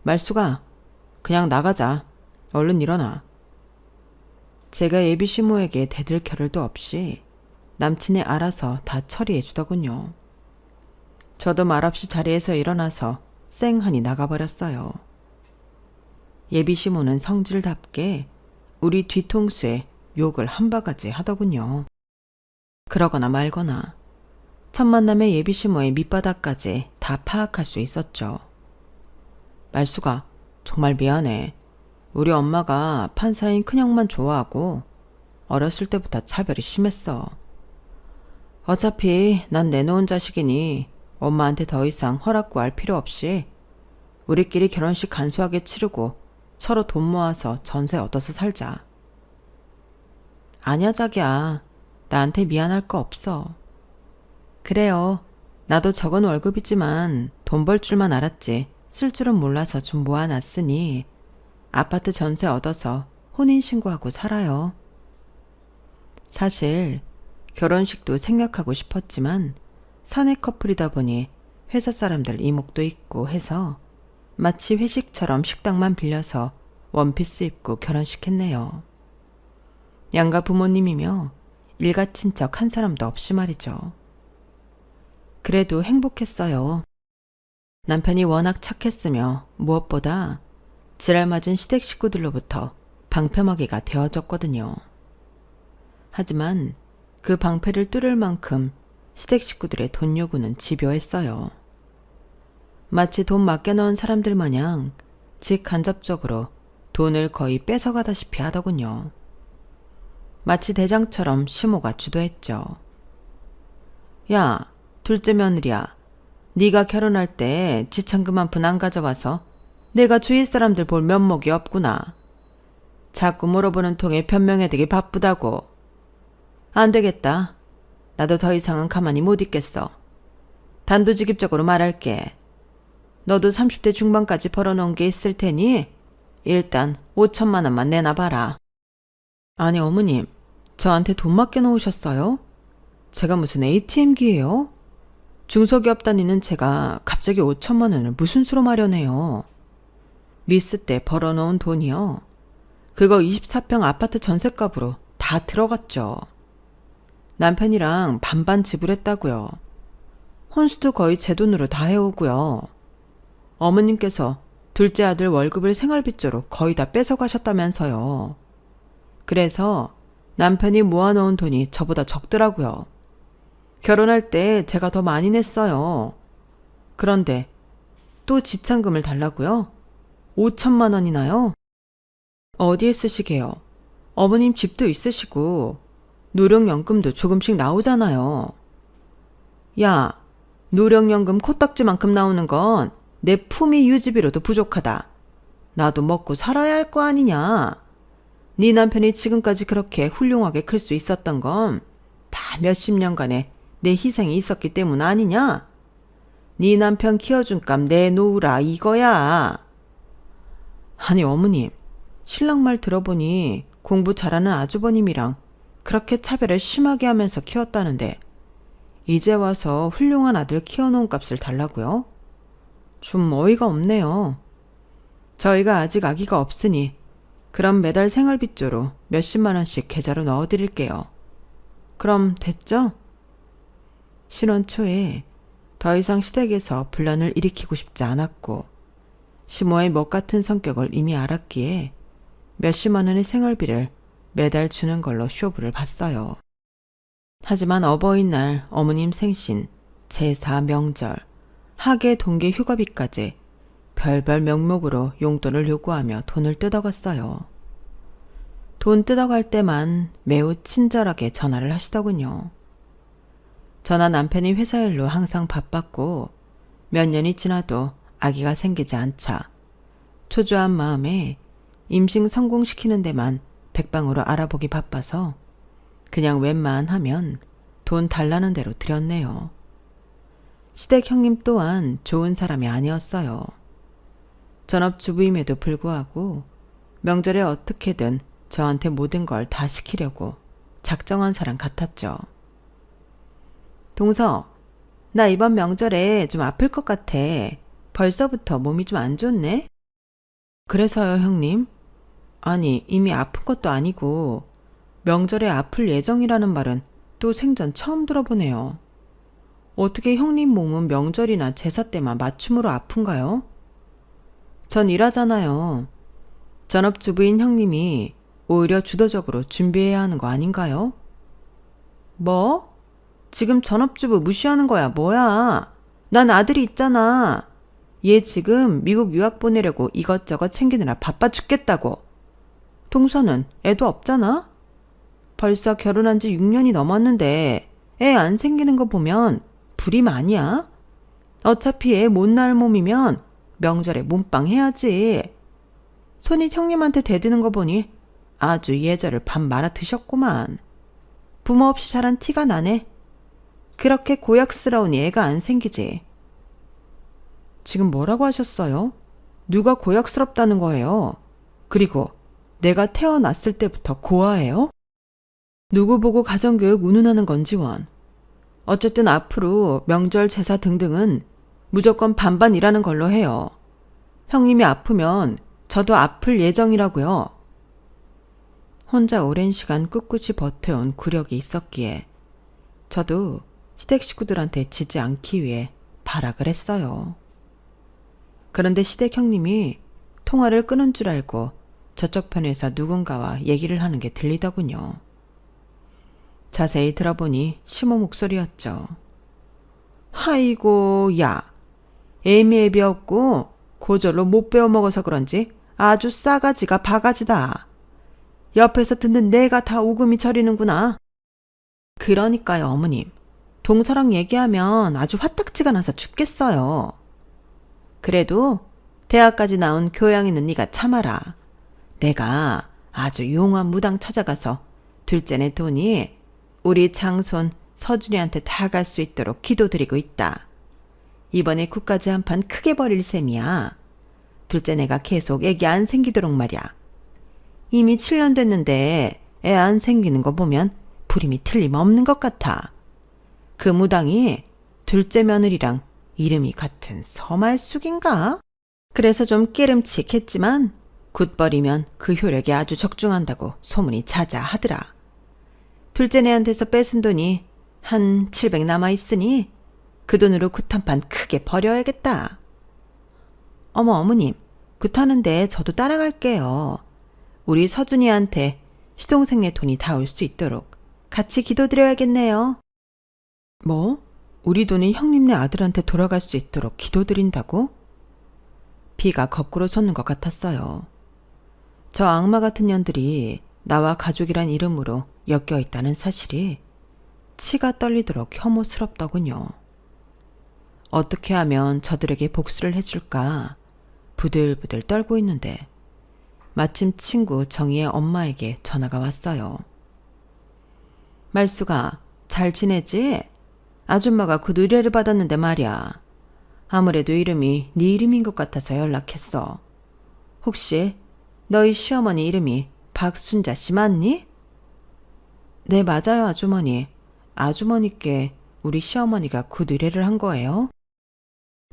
말숙아, 그냥 나가자. 얼른 일어나. 제가 예비 시모에게 대들 겨를도 없이 남친이 알아서 다 처리해 주더군요. 저도 말없이 자리에서 일어나서 쌩하니 나가버렸어요. 예비 시모는 성질답게 우리 뒤통수에 욕을 한 바가지 하더군요. 그러거나 말거나 첫 만남의 예비 시모의 밑바닥까지 다 파악할 수 있었죠. 말수가 정말 미안해. 우리 엄마가 판사인 큰형만 좋아하고 어렸을 때부터 차별이 심했어. 어차피 난 내놓은 자식이니 엄마한테 더 이상 허락 구할 필요 없이 우리끼리 결혼식 간소하게 치르고 서로 돈 모아서 전세 얻어서 살자. 아니야 자기야. 나한테 미안할 거 없어. 그래요. 나도 적은 월급이지만 돈 벌 줄만 알았지. 쓸 줄은 몰라서 좀 모아놨으니 아파트 전세 얻어서 혼인신고하고 살아요. 사실 결혼식도 생략하고 싶었지만 사내 커플이다 보니 회사 사람들 이목도 있고 해서 마치 회식처럼 식당만 빌려서 원피스 입고 결혼식했네요. 양가 부모님이며 일가 친척 한 사람도 없이 말이죠. 그래도 행복했어요. 남편이 워낙 착했으며 무엇보다 지랄맞은 시댁 식구들로부터 방패막이가 되어졌거든요. 하지만 그 방패를 뚫을 만큼 시댁 식구들의 돈 요구는 집요했어요. 마치 돈 맡겨놓은 사람들 마냥 직간접적으로 돈을 거의 뺏어가다시피 하더군요. 마치 대장처럼 시모가 주도했죠. 야, 둘째 며느리야. 네가 결혼할 때 지참금 한 푼 안 가져와서 내가 주위 사람들 볼 면목이 없구나. 자꾸 물어보는 통에 변명해대기 바쁘다고. 안 되겠다. 나도 더 이상은 가만히 못 있겠어. 단도직입적으로 말할게. 너도 30대 중반까지 벌어놓은 게 있을 테니 일단 5천만 원만 내놔봐라. 아니 어머님, 저한테 돈 맡겨놓으셨어요? 제가 무슨 ATM기예요? 중소기업 다니는 제가 갑자기 5천만 원을 무슨 수로 마련해요? 리스 때 벌어놓은 돈이요. 그거 24평 아파트 전셋값으로 다 들어갔죠. 남편이랑 반반 지불했다고요. 혼수도 거의 제 돈으로 다 해오고요. 어머님께서 둘째 아들 월급을 생활비조로 거의 다 뺏어가셨다면서요. 그래서 남편이 모아놓은 돈이 저보다 적더라고요. 결혼할 때 제가 더 많이 냈어요. 그런데 또 지참금을 달라고요? 5천만 원이나요? 어디에 쓰시게요? 어머님 집도 있으시고 노령연금도 조금씩 나오잖아요. 야, 노령연금 코딱지만큼 나오는 건 내 품위 유지비로도 부족하다. 나도 먹고 살아야 할 거 아니냐. 네 남편이 지금까지 그렇게 훌륭하게 클 수 있었던 건 다 몇십 년간의 내 희생이 있었기 때문 아니냐? 네 남편 키워준 값 내놓으라 이거야. 아니 어머님, 신랑 말 들어보니 공부 잘하는 아주버님이랑 그렇게 차별을 심하게 하면서 키웠다는데 이제 와서 훌륭한 아들 키워놓은 값을 달라고요? 좀 어이가 없네요. 저희가 아직 아기가 없으니 그럼 매달 생활비조로 몇십만 원씩 계좌로 넣어드릴게요. 그럼 됐죠? 신혼 초에 더 이상 시댁에서 분란을 일으키고 싶지 않았고 시모의 먹 같은 성격을 이미 알았기에 몇십만 원의 생활비를 매달 주는 걸로 쇼부를 봤어요. 하지만 어버이날, 어머님 생신, 제사, 명절, 학예, 동계 휴가비까지 별별 명목으로 용돈을 요구하며 돈을 뜯어갔어요. 돈 뜯어갈 때만 매우 친절하게 전화를 하시더군요. 저나 남편이 회사 일로 항상 바빴고 몇 년이 지나도 아기가 생기지 않자 초조한 마음에 임신 성공시키는 데만 백방으로 알아보기 바빠서 그냥 웬만하면 돈 달라는 대로 드렸네요. 시댁 형님 또한 좋은 사람이 아니었어요. 전업주부임에도 불구하고 명절에 어떻게든 저한테 모든 걸 다 시키려고 작정한 사람 같았죠. 동서, 나 이번 명절에 좀 아플 것 같아. 벌써부터 몸이 좀 안 좋네? 그래서요, 형님? 아니, 이미 아픈 것도 아니고 명절에 아플 예정이라는 말은 또 생전 처음 들어보네요. 어떻게 형님 몸은 명절이나 제사 때만 맞춤으로 아픈가요? 전 일하잖아요. 전업주부인 형님이 오히려 주도적으로 준비해야 하는 거 아닌가요? 뭐? 지금 전업주부 무시하는 거야, 뭐야? 난 아들이 있잖아. 얘 지금 미국 유학 보내려고 이것저것 챙기느라 바빠 죽겠다고. 동서는 애도 없잖아? 벌써 결혼한 지 6년이 넘었는데 애 안 생기는 거 보면 불임 아니야? 어차피 애 못 낳을 몸이면 명절에 몸빵 해야지. 손이 형님한테 대드는 거 보니 아주 예절을 밥 말아 드셨구만. 부모 없이 자란 티가 나네. 그렇게 고약스러우니 애가 안 생기지. 지금 뭐라고 하셨어요? 누가 고약스럽다는 거예요? 그리고 내가 태어났을 때부터 고아예요? 누구 보고 가정교육 운운하는 건지 원. 어쨌든 앞으로 명절 제사 등등은 무조건 반반 일하는 걸로 해요. 형님이 아프면 저도 아플 예정이라고요. 혼자 오랜 시간 꿋꿋이 버텨온 구력이 있었기에 저도 시댁 식구들한테 지지 않기 위해 발악을 했어요. 그런데 시댁 형님이 통화를 끊은 줄 알고 저쪽 편에서 누군가와 얘기를 하는 게 들리더군요. 자세히 들어보니 시모 목소리였죠. 아이고, 야, 애미애비 없고 고절로 못 배워먹어서 그런지 아주 싸가지가 바가지다. 옆에서 듣는 내가 다 오금이 저리는구나. 그러니까요, 어머님. 동서랑 얘기하면 아주 화딱지가 나서 죽겠어요. 그래도 대학까지 나온 교양 있는 네가 참아라. 내가 아주 용한 무당 찾아가서 둘째네 돈이 우리 장손 서준이한테 다 갈 수 있도록 기도드리고 있다. 이번에 국까지 한 판 크게 벌일 셈이야. 둘째네가 계속 애기 안 생기도록 말이야. 이미 7년 됐는데 애 안 생기는 거 보면 불임이 틀림없는 것 같아. 그 무당이 둘째 며느리랑 이름이 같은 서말숙인가? 그래서 좀 깨름칙했지만 굿벌이면 그 효력이 아주 적중한다고 소문이 자자하더라. 둘째네한테서 뺏은 돈이 한 700 남아있으니 그 돈으로 굿 한 판 크게 벌여야겠다. 어머님, 굿하는데 저도 따라갈게요. 우리 서준이한테 시동생네 돈이 다 올 수 있도록 같이 기도드려야겠네요. 뭐? 우리 돈이 형님네 아들한테 돌아갈 수 있도록 기도드린다고? 비가 거꾸로 솟는 것 같았어요. 저 악마 같은 년들이 나와 가족이란 이름으로 엮여 있다는 사실이 치가 떨리도록 혐오스럽더군요. 어떻게 하면 저들에게 복수를 해줄까 부들부들 떨고 있는데 마침 친구 정희의 엄마에게 전화가 왔어요. 말수가 잘 지내지? 아줌마가 그 의뢰를 받았는데 말이야. 아무래도 이름이 네 이름인 것 같아서 연락했어. 혹시 너희 시어머니 이름이 박순자 씨 맞니? 네, 맞아요, 아주머니. 아주머니께 우리 시어머니가 굿 의뢰를 한 거예요?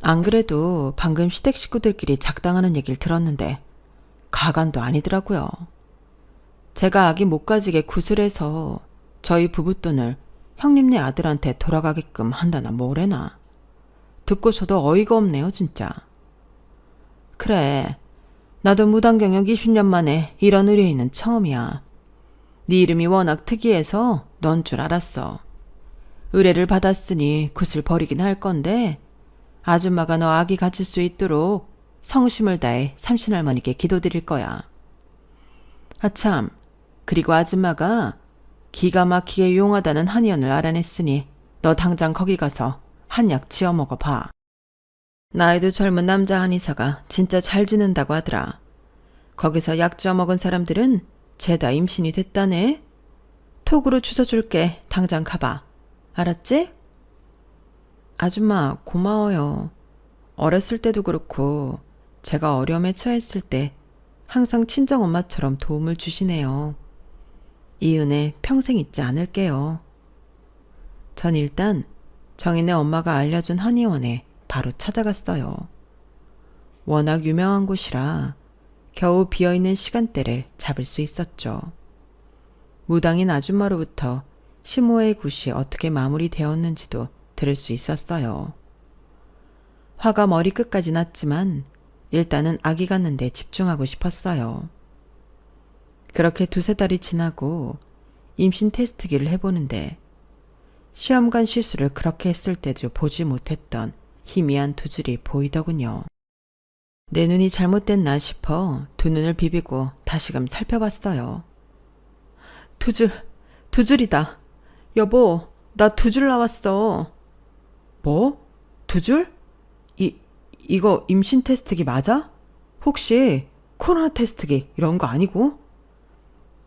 안 그래도 방금 시댁 식구들끼리 작당하는 얘기를 들었는데 가관도 아니더라고요. 제가 아기 못 가지게 구슬해서 저희 부부돈을 형님네 아들한테 돌아가게끔 한다나 뭐래나. 듣고서도 어이가 없네요, 진짜. 그래, 나도 무당 경력 20년 만에 이런 의뢰인은 처음이야. 네 이름이 워낙 특이해서 넌 줄 알았어. 의뢰를 받았으니 굿을 버리긴 할 건데 아줌마가 너 아기 가질 수 있도록 성심을 다해 삼신할머니께 기도드릴 거야. 아참, 그리고 아줌마가 기가 막히게 용하다는 한의원을 알아냈으니 너 당장 거기 가서 한약 지어 먹어봐. 나이도 젊은 남자 한의사가 진짜 잘 지는다고 하더라. 거기서 약 지어 먹은 사람들은 죄다 임신이 됐다네. 톡으로 주소 줄게. 당장 가봐. 알았지? 아줌마 고마워요. 어렸을 때도 그렇고 제가 어려움에 처했을 때 항상 친정엄마처럼 도움을 주시네요. 이 은혜 평생 잊지 않을게요. 전 일단 정인의 엄마가 알려준 한의원에 바로 찾아갔어요. 워낙 유명한 곳이라 겨우 비어있는 시간대를 잡을 수 있었죠. 무당인 아줌마로부터 시모의 굿이 어떻게 마무리되었는지도 들을 수 있었어요. 화가 머리끝까지 났지만 일단은 아기 갖는데 집중하고 싶었어요. 그렇게 2-3달이 지나고 임신 테스트기를 해보는데 시험관 시술을 그렇게 했을 때도 보지 못했던 희미한 2줄이 보이더군요. 내 눈이 잘못됐나 싶어 2눈을 비비고 다시금 살펴봤어요. 2줄, 2줄이다. 여보, 나 2줄 나왔어. 뭐? 2줄? 이거 임신 테스트기 맞아? 혹시 코로나 테스트기 이런 거 아니고?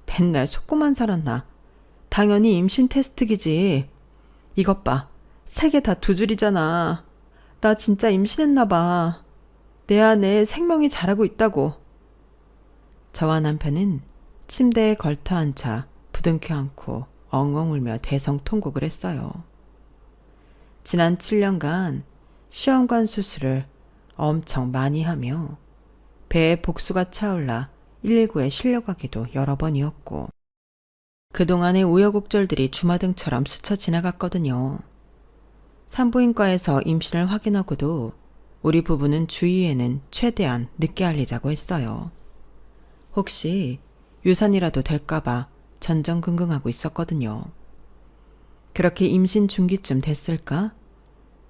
맨날 속고만 살았나. 당연히 임신 테스트기지. 이것 봐. 3개 다 2줄이잖아. 나 진짜 임신했나 봐. 내 안에 생명이 자라고 있다고. 저와 남편은 침대에 걸터 앉아 부둥켜 안고 엉엉 울며 대성통곡을 했어요. 지난 7년간 시험관 수술을 엄청 많이 하며 배에 복수가 차올라 119에 실려가기도 여러 번이었고 그동안의 우여곡절들이 주마등처럼 스쳐 지나갔거든요. 산부인과에서 임신을 확인하고도 우리 부부는 주위에는 최대한 늦게 알리자고 했어요. 혹시 유산이라도 될까봐 전전긍긍하고 있었거든요. 그렇게 임신 중기쯤 됐을까?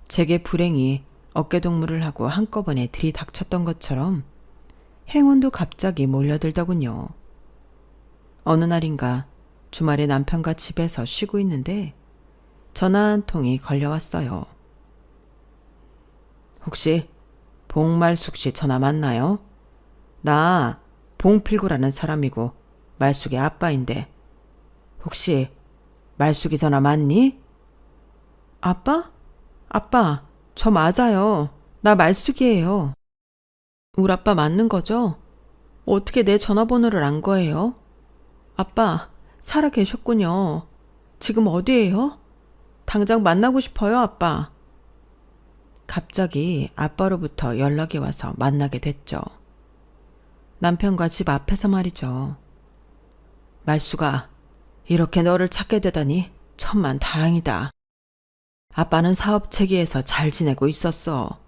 제게 불행이 어깨동무를 하고 한꺼번에 들이닥쳤던 것처럼 행운도 갑자기 몰려들더군요. 어느 날인가 주말에 남편과 집에서 쉬고 있는데 전화 한 통이 걸려왔어요. 혹시 봉말숙 씨 전화 맞나요? 나 봉필구라는 사람이고 말숙의 아빠인데 혹시 말숙이 전화 맞니? 아빠? 아빠, 저 맞아요. 나 말숙이에요. 우리 아빠 맞는 거죠? 어떻게 내 전화번호를 안 거예요? 아빠, 살아 계셨군요. 지금 어디에요? 당장 만나고 싶어요, 아빠. 갑자기 아빠로부터 연락이 와서 만나게 됐죠. 남편과 집 앞에서 말이죠. 말숙아, 이렇게 너를 찾게 되다니 천만 다행이다. 아빠는 사업 체계에서 잘 지내고 있었어.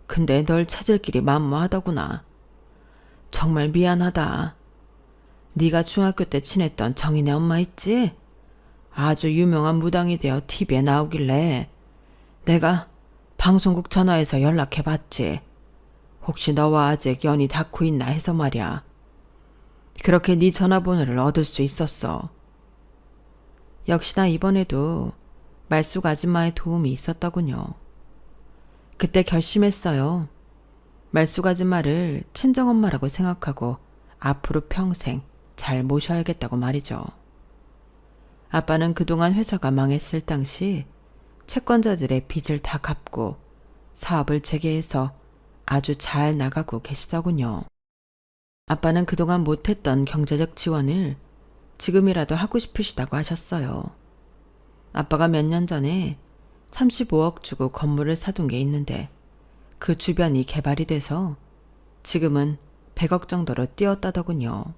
근데 널 찾을 길이 만무하더구나. 정말 미안하다. 네가 중학교 때 친했던 정인의 엄마 있지? 아주 유명한 무당이 되어 TV에 나오길래 내가 방송국 전화해서 연락해봤지. 혹시 너와 아직 연이 닿고 있나 해서 말이야. 그렇게 네 전화번호를 얻을 수 있었어. 역시나 이번에도 말숙 아줌마의 도움이 있었더군요. 그때 결심했어요. 말숙 아줌마를 친정엄마라고 생각하고 앞으로 평생 잘 모셔야겠다고 말이죠. 아빠는 그동안 회사가 망했을 당시 채권자들의 빚을 다 갚고 사업을 재개해서 아주 잘 나가고 계시더군요. 아빠는 그동안 못했던 경제적 지원을 지금이라도 하고 싶으시다고 하셨어요. 아빠가 몇 년 전에 35억 주고 건물을 사둔 게 있는데 그 주변이 개발이 돼서 지금은 100억 정도로 뛰었다더군요.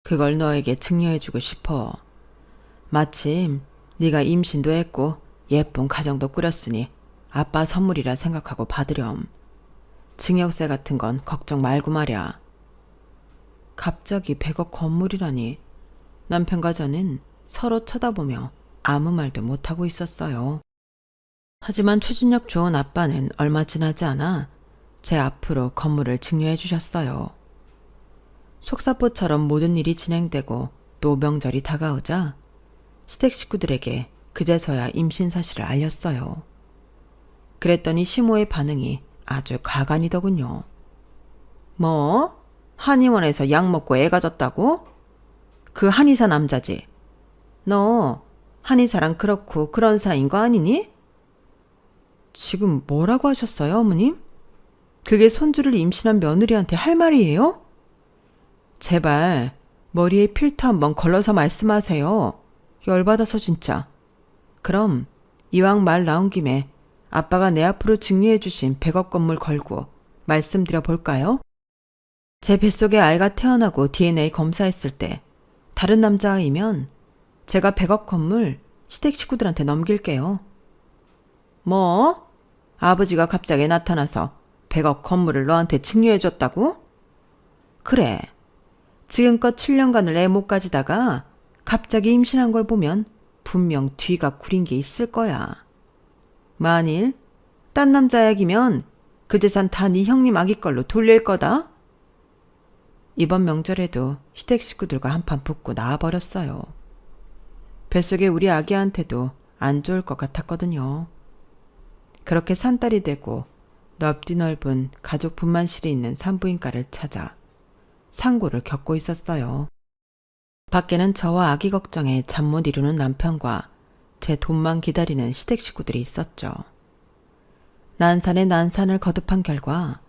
그걸 너에게 증여해주고 싶어. 마침 네가 임신도 했고 예쁜 가정도 꾸렸으니 아빠 선물이라 생각하고 받으렴. 증여세 같은 건 걱정 말고 말야. 갑자기 100억 건물이라니. 남편과 저는 서로 쳐다보며 아무 말도 못하고 있었어요. 하지만 추진력 좋은 아빠는 얼마 지나지 않아 제 앞으로 건물을 증여해 주셨어요. 속사포처럼 모든 일이 진행되고 또 명절이 다가오자 시댁 식구들에게 그제서야 임신 사실을 알렸어요. 그랬더니 시모의 반응이 아주 가관이더군요. 뭐? 한의원에서 약 먹고 애가 졌다고? 그 한의사 남자지. 너 한의사랑 그렇고 그런 사이인 거 아니니? 지금 뭐라고 하셨어요, 어머님? 그게 손주를 임신한 며느리한테 할 말이에요? 제발 머리에 필터 한번 걸러서 말씀하세요. 열받아서 진짜. 그럼 이왕 말 나온 김에 아빠가 내 앞으로 증여해 주신 100억 건물 걸고 말씀드려 볼까요? 제 뱃속에 아이가 태어나고 DNA 검사했을 때 다른 남자아이면 제가 100억 건물 시댁 식구들한테 넘길게요. 뭐? 아버지가 갑자기 나타나서 100억 건물을 너한테 증여해 줬다고? 그래. 지금껏 7년간을 애 못 가지다가 갑자기 임신한 걸 보면 분명 뒤가 구린 게 있을 거야. 만일 딴 남자 약이면 그 재산 다 네 형님 아기 걸로 돌릴 거다. 이번 명절에도 시댁 식구들과 한판 붙고 나와버렸어요. 뱃속에 우리 아기한테도 안 좋을 것 같았거든요. 그렇게 산딸이 되고 넓디 넓은 가족 분만실이 있는 산부인과를 찾아 상고를 겪고 있었어요. 밖에는 저와 아기 걱정에 잠 못 이루는 남편과 제 돈만 기다리는 시댁 식구들이 있었죠. 난산에 난산을 거듭한 결과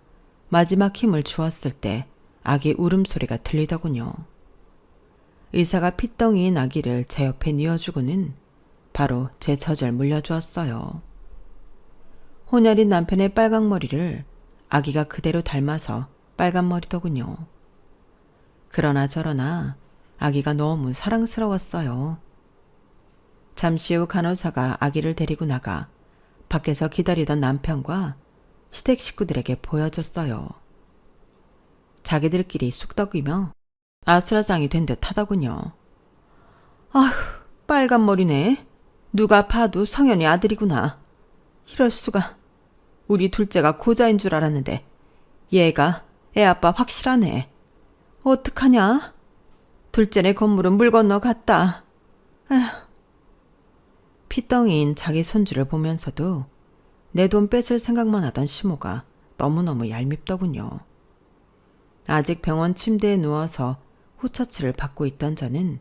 마지막 힘을 주었을 때 아기 울음소리가 들리더군요. 의사가 핏덩이인 아기를 제 옆에 뉘어주고는 바로 제 젖을 물려주었어요. 혼혈인 남편의 빨강머리를 아기가 그대로 닮아서 빨간머리더군요. 그러나 저러나 아기가 너무 사랑스러웠어요. 잠시 후 간호사가 아기를 데리고 나가 밖에서 기다리던 남편과 시댁 식구들에게 보여줬어요. 자기들끼리 쑥덕이며 아수라장이 된 듯 하더군요. 아휴, 빨간 머리네. 누가 봐도 성현이 아들이구나. 이럴 수가. 우리 둘째가 고자인 줄 알았는데 얘가 애 아빠 확실하네. 어떡하냐? 둘째네 건물은 물 건너 갔다. 아휴. 핏덩이인 자기 손주를 보면서도 내 돈 뺏을 생각만 하던 시모가 너무너무 얄밉더군요. 아직 병원 침대에 누워서 후처치를 받고 있던 저는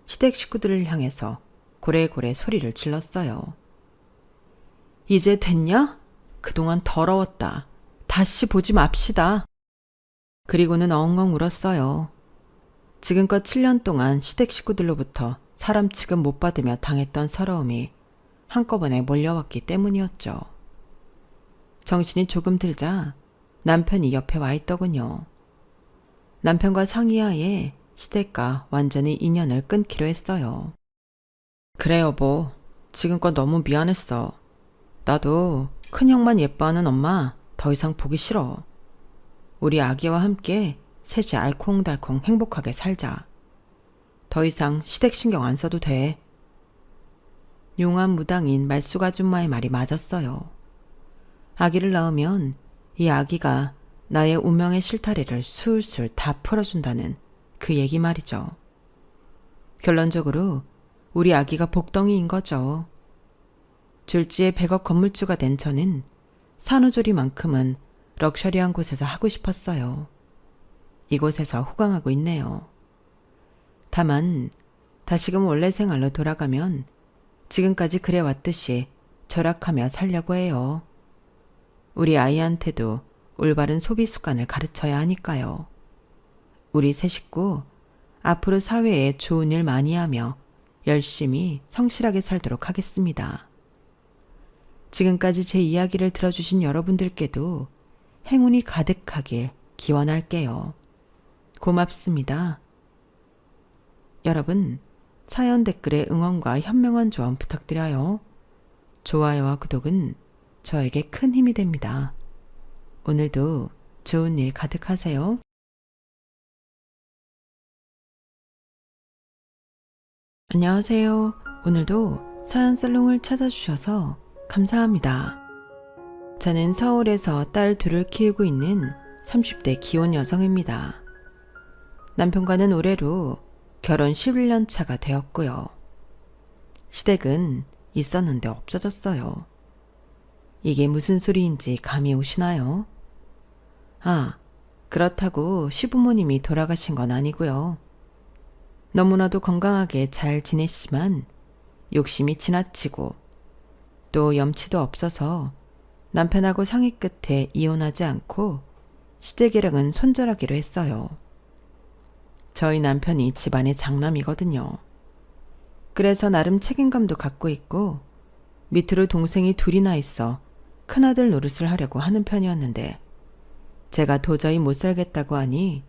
시댁 식구들을 향해서 고래고래 소리를 질렀어요. 이제 됐냐? 그동안 더러웠다. 다시 보지 맙시다. 그리고는 엉엉 울었어요. 지금껏 7년 동안 시댁 식구들로부터 사람 취급 못 받으며 당했던 서러움이 한꺼번에 몰려왔기 때문이었죠. 정신이 조금 들자 남편이 옆에 와 있더군요. 남편과 상의하에 시댁과 완전히 인연을 끊기로 했어요. 그래 여보, 지금껏 너무 미안했어. 나도 큰형만 예뻐하는 엄마 더 이상 보기 싫어. 우리 아기와 함께 셋이 알콩달콩 행복하게 살자. 더 이상 시댁 신경 안 써도 돼. 용한 무당인 말쑥 아줌마의 말이 맞았어요. 아기를 낳으면 이 아기가 나의 운명의 실타래를 술술 다 풀어준다는 그 얘기 말이죠. 결론적으로 우리 아기가 복덩이인 거죠. 졸지에 100억 건물주가 된 저는 산후조리만큼은 럭셔리한 곳에서 하고 싶었어요. 이곳에서 호강하고 있네요. 다만 다시금 원래 생활로 돌아가면 지금까지 그래왔듯이 절약하며 살려고 해요. 우리 아이한테도 올바른 소비 습관을 가르쳐야 하니까요. 우리 세 식구 앞으로 사회에 좋은 일 많이 하며 열심히 성실하게 살도록 하겠습니다. 지금까지 제 이야기를 들어주신 여러분들께도 행운이 가득하길 기원할게요. 고맙습니다. 여러분, 사연 댓글에 응원과 현명한 조언 부탁드려요. 좋아요와 구독은 저에게 큰 힘이 됩니다. 오늘도 좋은 일 가득하세요. 안녕하세요. 오늘도 사연 살롱을 찾아주셔서 감사합니다. 저는 서울에서 딸 둘을 키우고 있는 30대 기혼 여성입니다. 남편과는 올해로 결혼 11년 차가 되었고요. 시댁은 있었는데 없어졌어요. 이게 무슨 소리인지 감이 오시나요? 아, 그렇다고 시부모님이 돌아가신 건 아니고요. 너무나도 건강하게 잘 지냈지만 욕심이 지나치고 또 염치도 없어서 남편하고 상의 끝에 이혼하지 않고 시댁이랑은 손절하기로 했어요. 저희 남편이 집안의 장남이거든요. 그래서 나름 책임감도 갖고 있고 밑으로 동생이 둘이나 있어 큰아들 노릇을 하려고 하는 편이었는데 제가 도저히 못 살겠다고 하니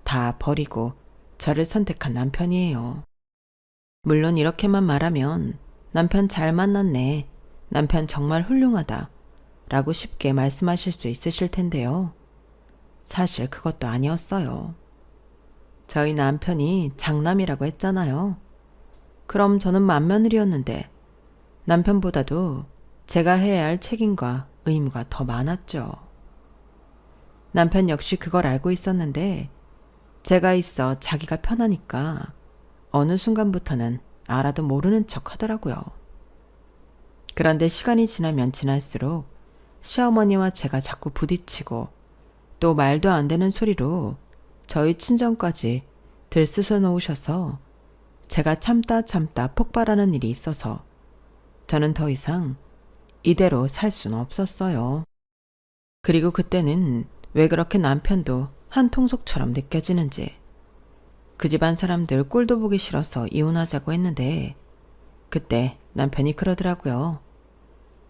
다 버리고 저를 선택한 남편이에요. 물론 이렇게만 말하면 남편 잘 만났네, 남편 정말 훌륭하다 라고 쉽게 말씀하실 수 있으실 텐데요. 사실 그것도 아니었어요. 저희 남편이 장남이라고 했잖아요. 그럼 저는 맏며느리였는데 남편보다도 제가 해야 할 책임과 의무가 더 많았죠. 남편 역시 그걸 알고 있었는데 제가 있어 자기가 편하니까 어느 순간부터는 알아도 모르는 척 하더라고요. 그런데 시간이 지나면 지날수록 시어머니와 제가 자꾸 부딪히고 또 말도 안 되는 소리로 저희 친정까지 들쑤서 놓으셔서 제가 참다 폭발하는 일이 있어서 저는 더 이상 이대로 살 수는 없었어요. 그리고 그때는 왜 그렇게 남편도 한 통속처럼 느껴지는지 그 집안 사람들 꼴도 보기 싫어서 이혼하자고 했는데 그때 남편이 그러더라고요.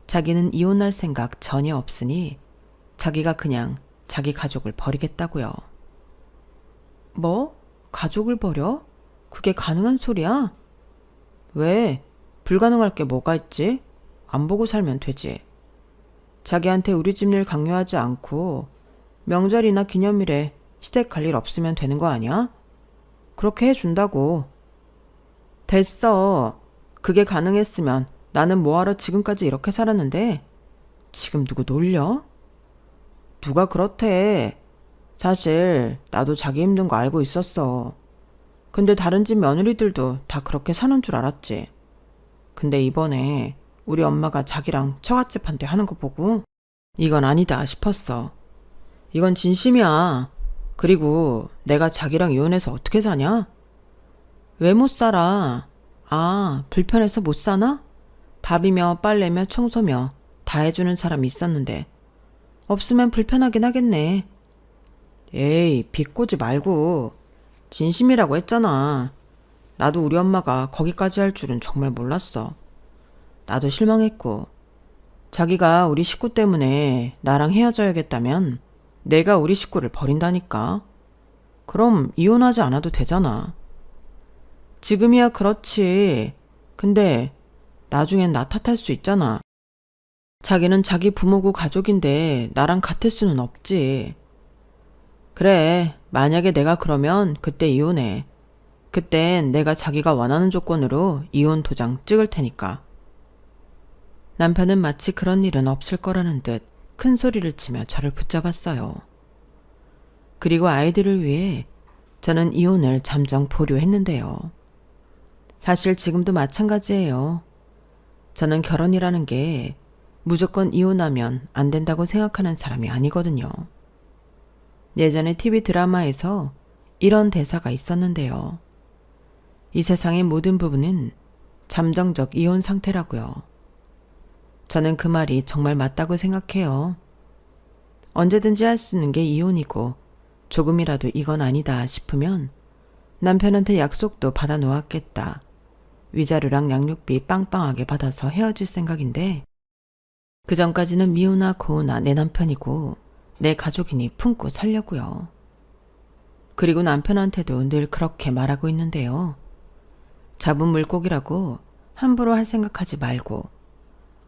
자기는 이혼할 생각 전혀 없으니 자기가 그냥 자기 가족을 버리겠다고요. 뭐? 가족을 버려? 그게 가능한 소리야? 왜? 불가능할 게 뭐가 있지? 안 보고 살면 되지. 자기한테 우리 집 일 강요하지 않고 명절이나 기념일에 시댁 갈 일 없으면 되는 거 아니야? 그렇게 해준다고. 됐어. 그게 가능했으면 나는 뭐하러 지금까지 이렇게 살았는데 지금 누구 놀려? 누가 그렇대. 사실 나도 자기 힘든 거 알고 있었어. 근데 다른 집 며느리들도 다 그렇게 사는 줄 알았지. 근데 이번에 우리 엄마가 자기랑 처갓집 한테 하는 거 보고 이건 아니다 싶었어. 이건 진심이야. 그리고 내가 자기랑 이혼해서 어떻게 사냐? 왜 못 살아? 아, 불편해서 못 사나? 밥이며 빨래며 청소며 다 해주는 사람이 있었는데 없으면 불편하긴 하겠네. 에이, 비꼬지 말고. 진심이라고 했잖아. 나도 우리 엄마가 거기까지 할 줄은 정말 몰랐어. 나도 실망했고 자기가 우리 식구 때문에 나랑 헤어져야겠다면 내가 우리 식구를 버린다니까. 그럼 이혼하지 않아도 되잖아. 지금이야 그렇지. 근데 나중엔 나 탓할 수 있잖아. 자기는 자기 부모고 가족인데 나랑 같을 수는 없지. 그래, 만약에 내가 그러면 그때 이혼해. 그땐 내가 자기가 원하는 조건으로 이혼 도장 찍을 테니까. 남편은 마치 그런 일은 없을 거라는 듯 큰 소리를 치며 저를 붙잡았어요. 그리고 아이들을 위해 저는 이혼을 잠정 보류했는데요. 사실 지금도 마찬가지예요. 저는 결혼이라는 게 무조건 이혼하면 안 된다고 생각하는 사람이 아니거든요. 예전에 TV 드라마에서 이런 대사가 있었는데요. 이 세상의 모든 부부는 잠정적 이혼 상태라고요. 저는 그 말이 정말 맞다고 생각해요. 언제든지 할 수 있는 게 이혼이고 조금이라도 이건 아니다 싶으면 남편한테 약속도 받아 놓았겠다. 위자료랑 양육비 빵빵하게 받아서 헤어질 생각인데 그 전까지는 미우나 고우나 내 남편이고 내 가족이니 품고 살려고요. 그리고 남편한테도 늘 그렇게 말하고 있는데요. 잡은 물고기라고 함부로 할 생각하지 말고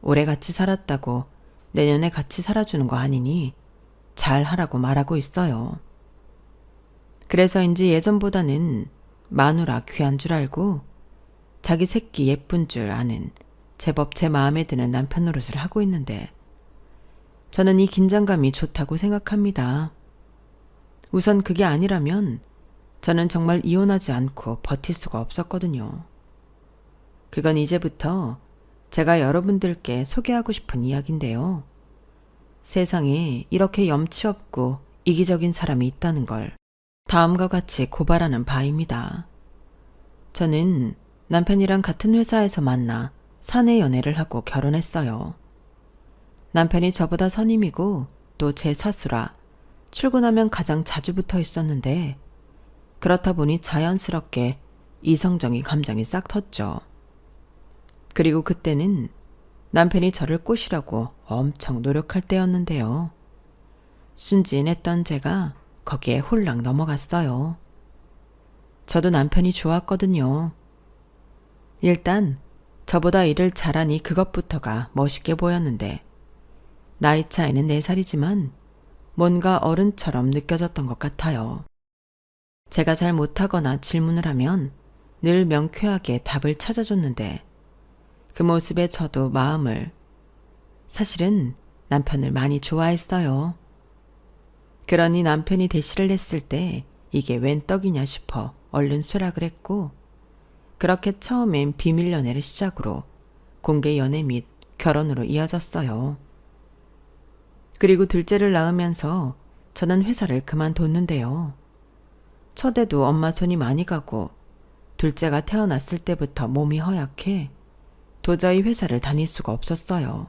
오래 같이 살았다고 내년에 같이 살아주는 거 아니니 잘 하라고 말하고 있어요. 그래서인지 예전보다는 마누라 귀한 줄 알고 자기 새끼 예쁜 줄 아는 제법 제 마음에 드는 남편 노릇을 하고 있는데 저는 이 긴장감이 좋다고 생각합니다. 우선 그게 아니라면 저는 정말 이혼하지 않고 버틸 수가 없었거든요. 그건 이제부터 제가 여러분들께 소개하고 싶은 이야기인데요. 세상에 이렇게 염치 없고 이기적인 사람이 있다는 걸 다음과 같이 고발하는 바입니다. 저는 남편이랑 같은 회사에서 만나 사내 연애를 하고 결혼했어요. 남편이 저보다 선임이고 또 제 사수라 출근하면 가장 자주 붙어 있었는데 그렇다 보니 자연스럽게 이성적인 감정이 싹 텄죠. 그리고 그때는 남편이 저를 꼬시려고 엄청 노력할 때였는데요. 순진했던 제가 거기에 홀랑 넘어갔어요. 저도 남편이 좋았거든요. 일단 저보다 일을 잘하니 그것부터가 멋있게 보였는데 나이 차이는 4살이지만 뭔가 어른처럼 느껴졌던 것 같아요. 제가 잘 못하거나 질문을 하면 늘 명쾌하게 답을 찾아줬는데 그 모습에 저도 사실은 남편을 많이 좋아했어요. 그러니 남편이 대시를 했을 때 이게 웬 떡이냐 싶어 얼른 수락을 했고 그렇게 처음엔 비밀 연애를 시작으로 공개 연애 및 결혼으로 이어졌어요. 그리고 둘째를 낳으면서 저는 회사를 그만뒀는데요. 첫애도 엄마 손이 많이 가고 둘째가 태어났을 때부터 몸이 허약해 도저히 회사를 다닐 수가 없었어요.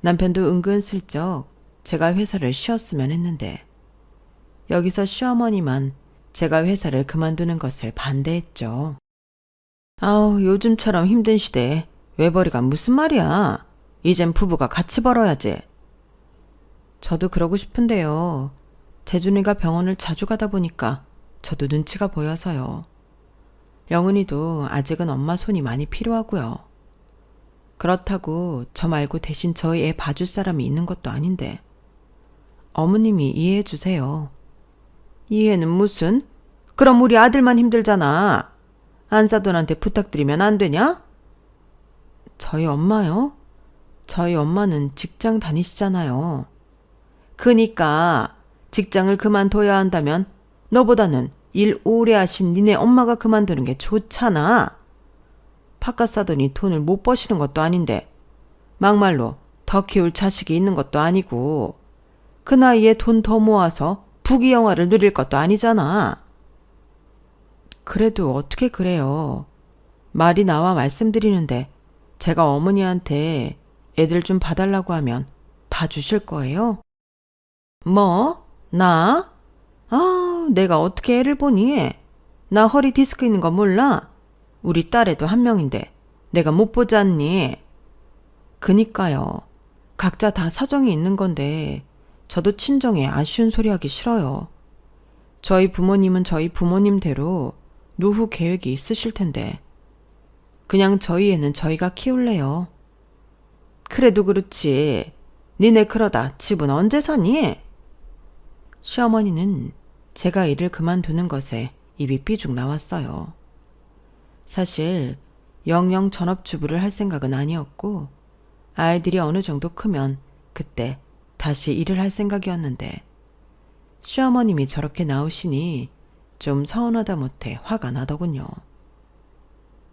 남편도 은근슬쩍 제가 회사를 쉬었으면 했는데 여기서 시어머니만 제가 회사를 그만두는 것을 반대했죠. 아우, 요즘처럼 힘든 시대에 외벌이가 무슨 말이야. 이젠 부부가 같이 벌어야지. 저도 그러고 싶은데요. 재준이가 병원을 자주 가다 보니까 저도 눈치가 보여서요. 영은이도 아직은 엄마 손이 많이 필요하고요. 그렇다고 저 말고 대신 저희 애 봐줄 사람이 있는 것도 아닌데 어머님이 이해해 주세요. 이해는 무슨? 그럼 우리 아들만 힘들잖아. 안사돈한테 부탁드리면 안 되냐? 저희 엄마요? 저희 엄마는 직장 다니시잖아요. 그니까 직장을 그만둬야 한다면 너보다는 일 오래 하신 니네 엄마가 그만두는 게 좋잖아. 바깥 사돈이 돈을 못 버시는 것도 아닌데 막말로 더 키울 자식이 있는 것도 아니고 그 나이에 돈 더 모아서 부귀영화를 누릴 것도 아니잖아. 그래도 어떻게 그래요. 말이 나와 말씀드리는데 제가 어머니한테 애들 좀 봐달라고 하면 봐주실 거예요? 뭐? 나? 아, 내가 어떻게 애를 보니? 나 허리 디스크 있는 거 몰라? 우리 딸애도 한 명인데 내가 못 보지 않니? 그니까요. 각자 다 사정이 있는 건데 저도 친정에 아쉬운 소리 하기 싫어요. 저희 부모님은 저희 부모님대로 노후 계획이 있으실 텐데 그냥 저희 애는 저희가 키울래요. 그래도 그렇지. 니네 그러다 집은 언제 사니? 시어머니는 제가 일을 그만두는 것에 입이 삐죽 나왔어요. 사실 영영 전업주부를 할 생각은 아니었고 아이들이 어느 정도 크면 그때 다시 일을 할 생각이었는데 시어머님이 저렇게 나오시니 좀 서운하다 못해 화가 나더군요.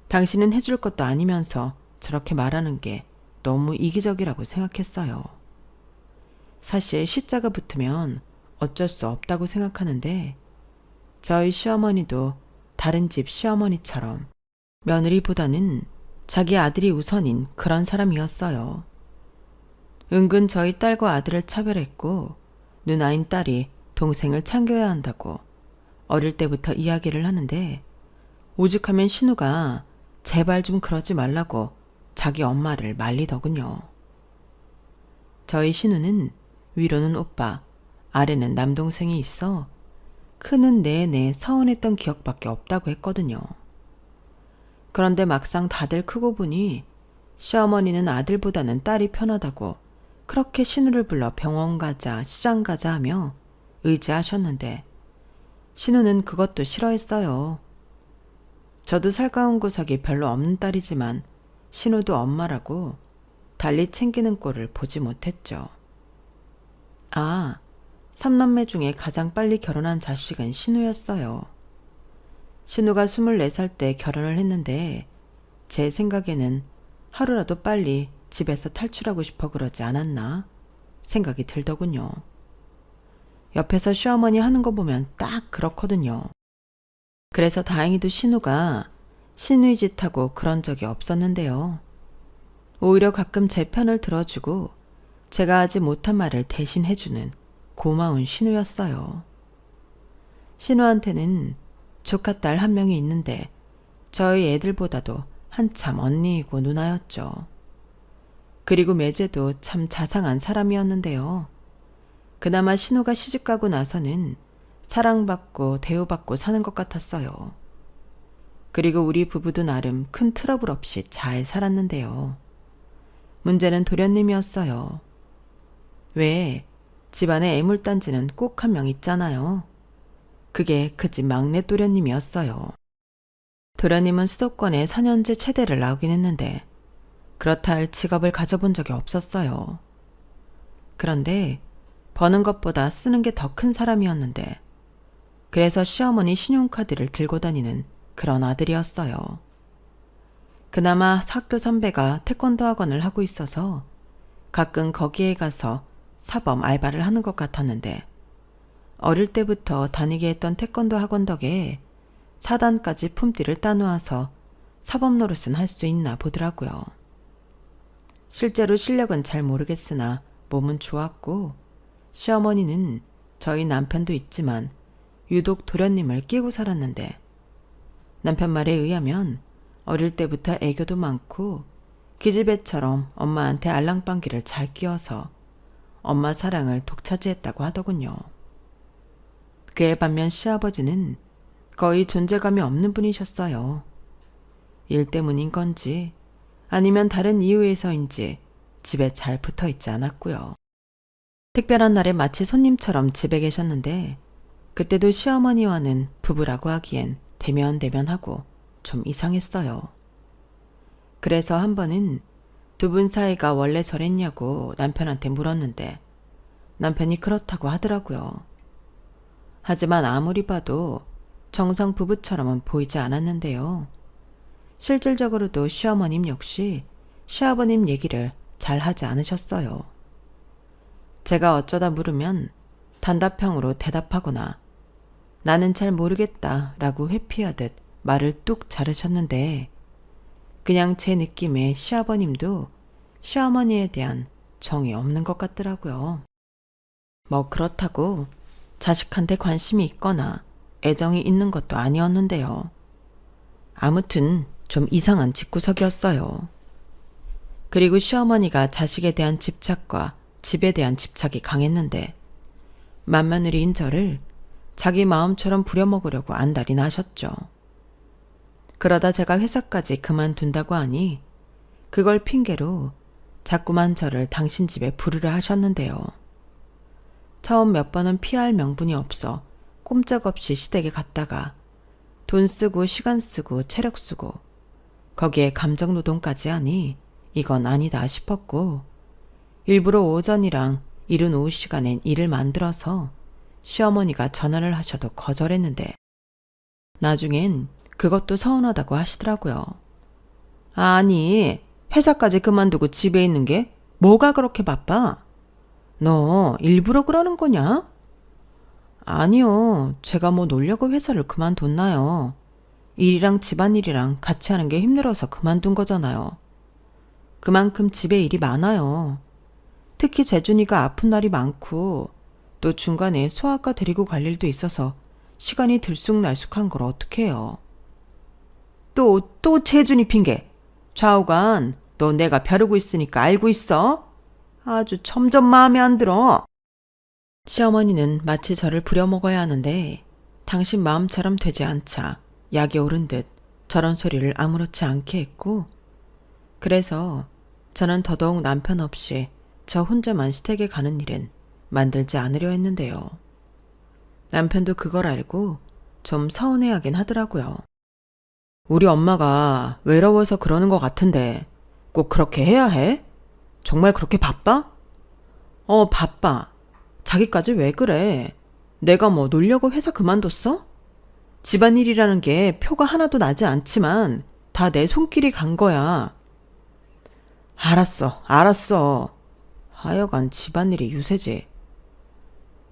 당신은 해줄 것도 아니면서 저렇게 말하는 게 너무 이기적이라고 생각했어요. 사실 시자가 붙으면 어쩔 수 없다고 생각하는데 저희 시어머니도 다른 집 시어머니처럼 며느리보다는 자기 아들이 우선인 그런 사람이었어요. 은근 저희 딸과 아들을 차별했고 누나인 딸이 동생을 챙겨야 한다고 어릴 때부터 이야기를 하는데 오죽하면 신우가 제발 좀 그러지 말라고 자기 엄마를 말리더군요. 저희 신우는 위로는 오빠, 아래는 남동생이 있어 크는 내내 서운했던 기억밖에 없다고 했거든요. 그런데 막상 다들 크고 보니 시어머니는 아들보다는 딸이 편하다고 그렇게 신우를 불러 병원 가자, 시장 가자 하며 의지하셨는데 신우는 그것도 싫어했어요. 저도 살가운 구석이 별로 없는 딸이지만 신우도 엄마라고 달리 챙기는 꼴을 보지 못했죠. 아, 3남매 중에 가장 빨리 결혼한 자식은 신우였어요. 신우가 24살 때 결혼을 했는데 제 생각에는 하루라도 빨리 집에서 탈출하고 싶어 그러지 않았나 생각이 들더군요. 옆에서 시어머니 하는 거 보면 딱 그렇거든요. 그래서 다행히도 신우가 신우이 짓하고 그런 적이 없었는데요. 오히려 가끔 제 편을 들어주고 제가 하지 못한 말을 대신 해주는 고마운 신우였어요. 신우한테는 조카딸 한 명이 있는데 저희 애들보다도 한참 언니이고 누나였죠. 그리고 매제도 참 자상한 사람이었는데요. 그나마 신우가 시집가고 나서는 사랑받고 대우받고 사는 것 같았어요. 그리고 우리 부부도 나름 큰 트러블 없이 잘 살았는데요. 문제는 도련님이었어요. 왜 집안에 애물단지는 꼭 한 명 있잖아요. 그게 그 집 막내 도련님이었어요. 도련님은 수도권에 4년제 최대를 나오긴 했는데 그렇다 할 직업을 가져본 적이 없었어요. 그런데 버는 것보다 쓰는 게 더 큰 사람이었는데 그래서 시어머니 신용카드를 들고 다니는 그런 아들이었어요. 그나마 학교 선배가 태권도 학원을 하고 있어서 가끔 거기에 가서 사범 알바를 하는 것 같았는데 어릴 때부터 다니게 했던 태권도 학원 덕에 사단까지 품띠를 따놓아서 사범 노릇은 할 수 있나 보더라고요. 실제로 실력은 잘 모르겠으나 몸은 좋았고 시어머니는 저희 남편도 있지만 유독 도련님을 끼고 살았는데 남편 말에 의하면 어릴 때부터 애교도 많고 기집애처럼 엄마한테 알랑방귀를 잘 끼워서 엄마 사랑을 독차지했다고 하더군요. 그에 반면 시아버지는 거의 존재감이 없는 분이셨어요. 일 때문인 건지 아니면 다른 이유에서인지 집에 잘 붙어 있지 않았고요. 특별한 날에 마치 손님처럼 집에 계셨는데 그때도 시어머니와는 부부라고 하기엔 대면대면하고 좀 이상했어요. 그래서 한 번은 두 분 사이가 원래 저랬냐고 남편한테 물었는데 남편이 그렇다고 하더라고요. 하지만 아무리 봐도 정상 부부처럼은 보이지 않았는데요. 실질적으로도 시어머님 역시 시아버님 얘기를 잘 하지 않으셨어요. 제가 어쩌다 물으면 단답형으로 대답하거나 나는 잘 모르겠다 라고 회피하듯 말을 뚝 자르셨는데 그냥 제 느낌에 시아버님도 시어머니에 대한 정이 없는 것 같더라고요. 뭐 그렇다고 자식한테 관심이 있거나 애정이 있는 것도 아니었는데요. 아무튼 좀 이상한 집구석이었어요. 그리고 시어머니가 자식에 대한 집착과 집에 대한 집착이 강했는데 맏며느리인 저를 자기 마음처럼 부려먹으려고 안달이 나셨죠. 그러다 제가 회사까지 그만둔다고 하니 그걸 핑계로 자꾸만 저를 당신 집에 부르려 하셨는데요. 처음 몇 번은 피할 명분이 없어 꼼짝없이 시댁에 갔다가 돈 쓰고 시간 쓰고 체력 쓰고 거기에 감정노동까지 하니 이건 아니다 싶었고 일부러 오전이랑 이른 오후 시간엔 일을 만들어서 시어머니가 전화를 하셔도 거절했는데 나중엔 그것도 서운하다고 하시더라고요. 아니, 회사까지 그만두고 집에 있는 게 뭐가 그렇게 바빠? 너 일부러 그러는 거냐? 아니요, 제가 뭐 놀려고 회사를 그만뒀나요? 일이랑 집안일이랑 같이 하는 게 힘들어서 그만둔 거잖아요. 그만큼 집에 일이 많아요. 특히 재준이가 아픈 날이 많고 또 중간에 소아과 데리고 갈 일도 있어서 시간이 들쑥날쑥한 걸 어떡해요. 또 재준이 핑계. 좌우간 너 내가 벼르고 있으니까 알고 있어? 아주 점점 마음에 안 들어. 시어머니는 마치 저를 부려먹어야 하는데 당신 마음처럼 되지 않자 약이 오른 듯 저런 소리를 아무렇지 않게 했고 그래서 저는 더더욱 남편 없이 저 혼자만 시댁에 가는 일은 만들지 않으려 했는데요. 남편도 그걸 알고 좀 서운해하긴 하더라고요. 우리 엄마가 외로워서 그러는 것 같은데 꼭 그렇게 해야 해? 정말 그렇게 바빠? 바빠. 자기까지 왜 그래? 내가 뭐 놀려고 회사 그만뒀어? 집안일이라는 게 표가 하나도 나지 않지만 다 내 손길이 간 거야. 알았어. 하여간 집안일이 유세지.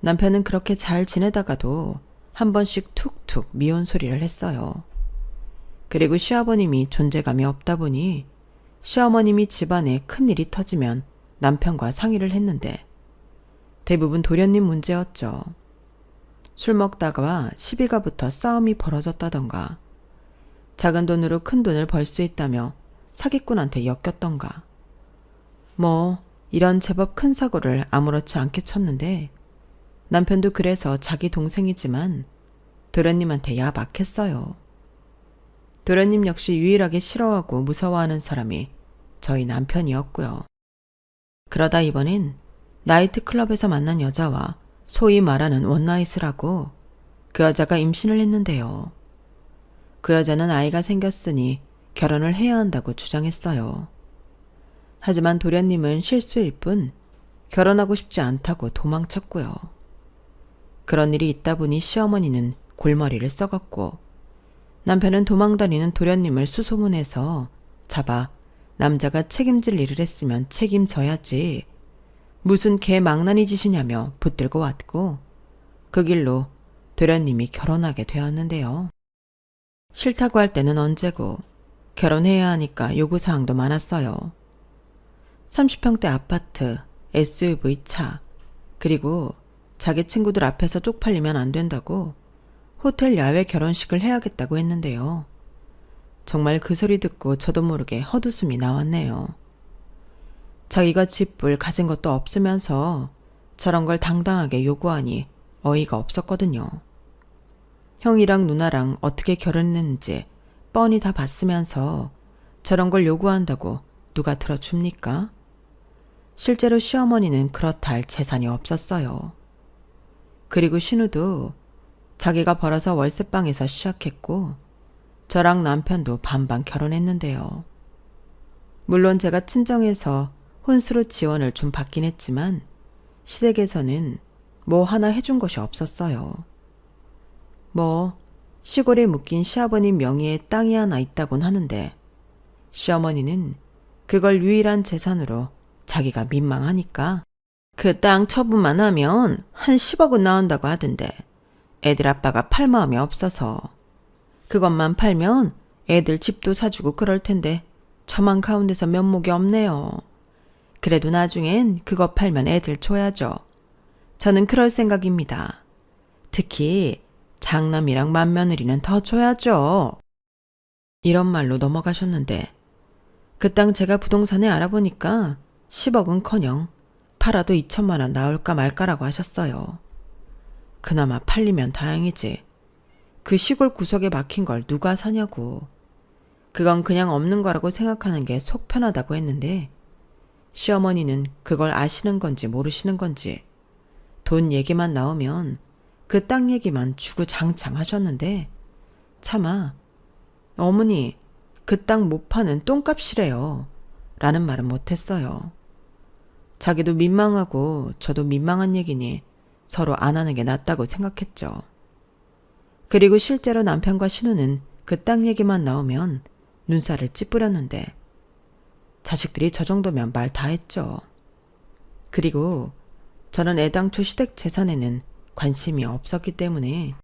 남편은 그렇게 잘 지내다가도 한 번씩 툭툭 미운 소리를 했어요. 그리고 시아버님이 존재감이 없다 보니 시어머님이 집안에 큰일이 터지면 남편과 상의를 했는데 대부분 도련님 문제였죠. 술 먹다가 시비가 붙어 싸움이 벌어졌다던가, 작은 돈으로 큰 돈을 벌 수 있다며 사기꾼한테 엮였던가, 이런 제법 큰 사고를 아무렇지 않게 쳤는데 남편도 그래서 자기 동생이지만 도련님한테 야박했어요. 도련님 역시 유일하게 싫어하고 무서워하는 사람이 저희 남편이었고요. 그러다 이번엔 나이트클럽에서 만난 여자와 소위 말하는 원나잇을 하고 그 여자가 임신을 했는데요. 그 여자는 아이가 생겼으니 결혼을 해야 한다고 주장했어요. 하지만 도련님은 실수일 뿐 결혼하고 싶지 않다고 도망쳤고요. 그런 일이 있다 보니 시어머니는 골머리를 썩었고 남편은 도망다니는 도련님을 수소문해서 잡아 남자가 책임질 일을 했으면 책임져야지, 무슨 개망나니 짓이냐며 붙들고 왔고 그 길로 도련님이 결혼하게 되었는데요. 싫다고 할 때는 언제고 결혼해야 하니까 요구사항도 많았어요. 30평대 아파트, SUV 차, 그리고 자기 친구들 앞에서 쪽팔리면 안 된다고 호텔 야외 결혼식을 해야겠다고 했는데요. 정말 그 소리 듣고 저도 모르게 헛웃음이 나왔네요. 자기가 집불 가진 것도 없으면서 저런 걸 당당하게 요구하니 어이가 없었거든요. 형이랑 누나랑 어떻게 결혼했는지 뻔히 다 봤으면서 저런 걸 요구한다고 누가 들어줍니까? 실제로 시어머니는 그렇다 할 재산이 없었어요. 그리고 신우도 자기가 벌어서 월세방에서 시작했고 저랑 남편도 반반 결혼했는데요. 물론 제가 친정에서 혼수로 지원을 좀 받긴 했지만 시댁에서는 뭐 하나 해준 것이 없었어요. 시골에 묶인 시아버님 명의의 땅이 하나 있다곤 하는데 시어머니는 그걸 유일한 재산으로 자기가 민망하니까 그 땅 처분만 하면 한 10억은 나온다고 하던데 애들 아빠가 팔 마음이 없어서 그것만 팔면 애들 집도 사주고 그럴 텐데 저만 가운데서 면목이 없네요. 그래도 나중엔 그거 팔면 애들 줘야죠. 저는 그럴 생각입니다. 특히 장남이랑 맏며느리는 더 줘야죠. 이런 말로 넘어가셨는데 그 땅 제가 부동산에 알아보니까 10억은커녕 팔아도 2천만 원 나올까 말까라고 하셨어요. 그나마 팔리면 다행이지. 그 시골 구석에 막힌 걸 누가 사냐고. 그건 그냥 없는 거라고 생각하는 게 속 편하다고 했는데 시어머니는 그걸 아시는 건지 모르시는 건지 돈 얘기만 나오면 그 땅 얘기만 주구장창 하셨는데 차마 어머니 그 땅 못 파는 똥값이래요 라는 말은 못했어요. 자기도 민망하고 저도 민망한 얘기니 서로 안 하는 게 낫다고 생각했죠. 그리고 실제로 남편과 신우는 그 땅 얘기만 나오면 눈살을 찌푸렸는데 자식들이 저 정도면 말 다 했죠. 그리고 저는 애당초 시댁 재산에는 관심이 없었기 때문에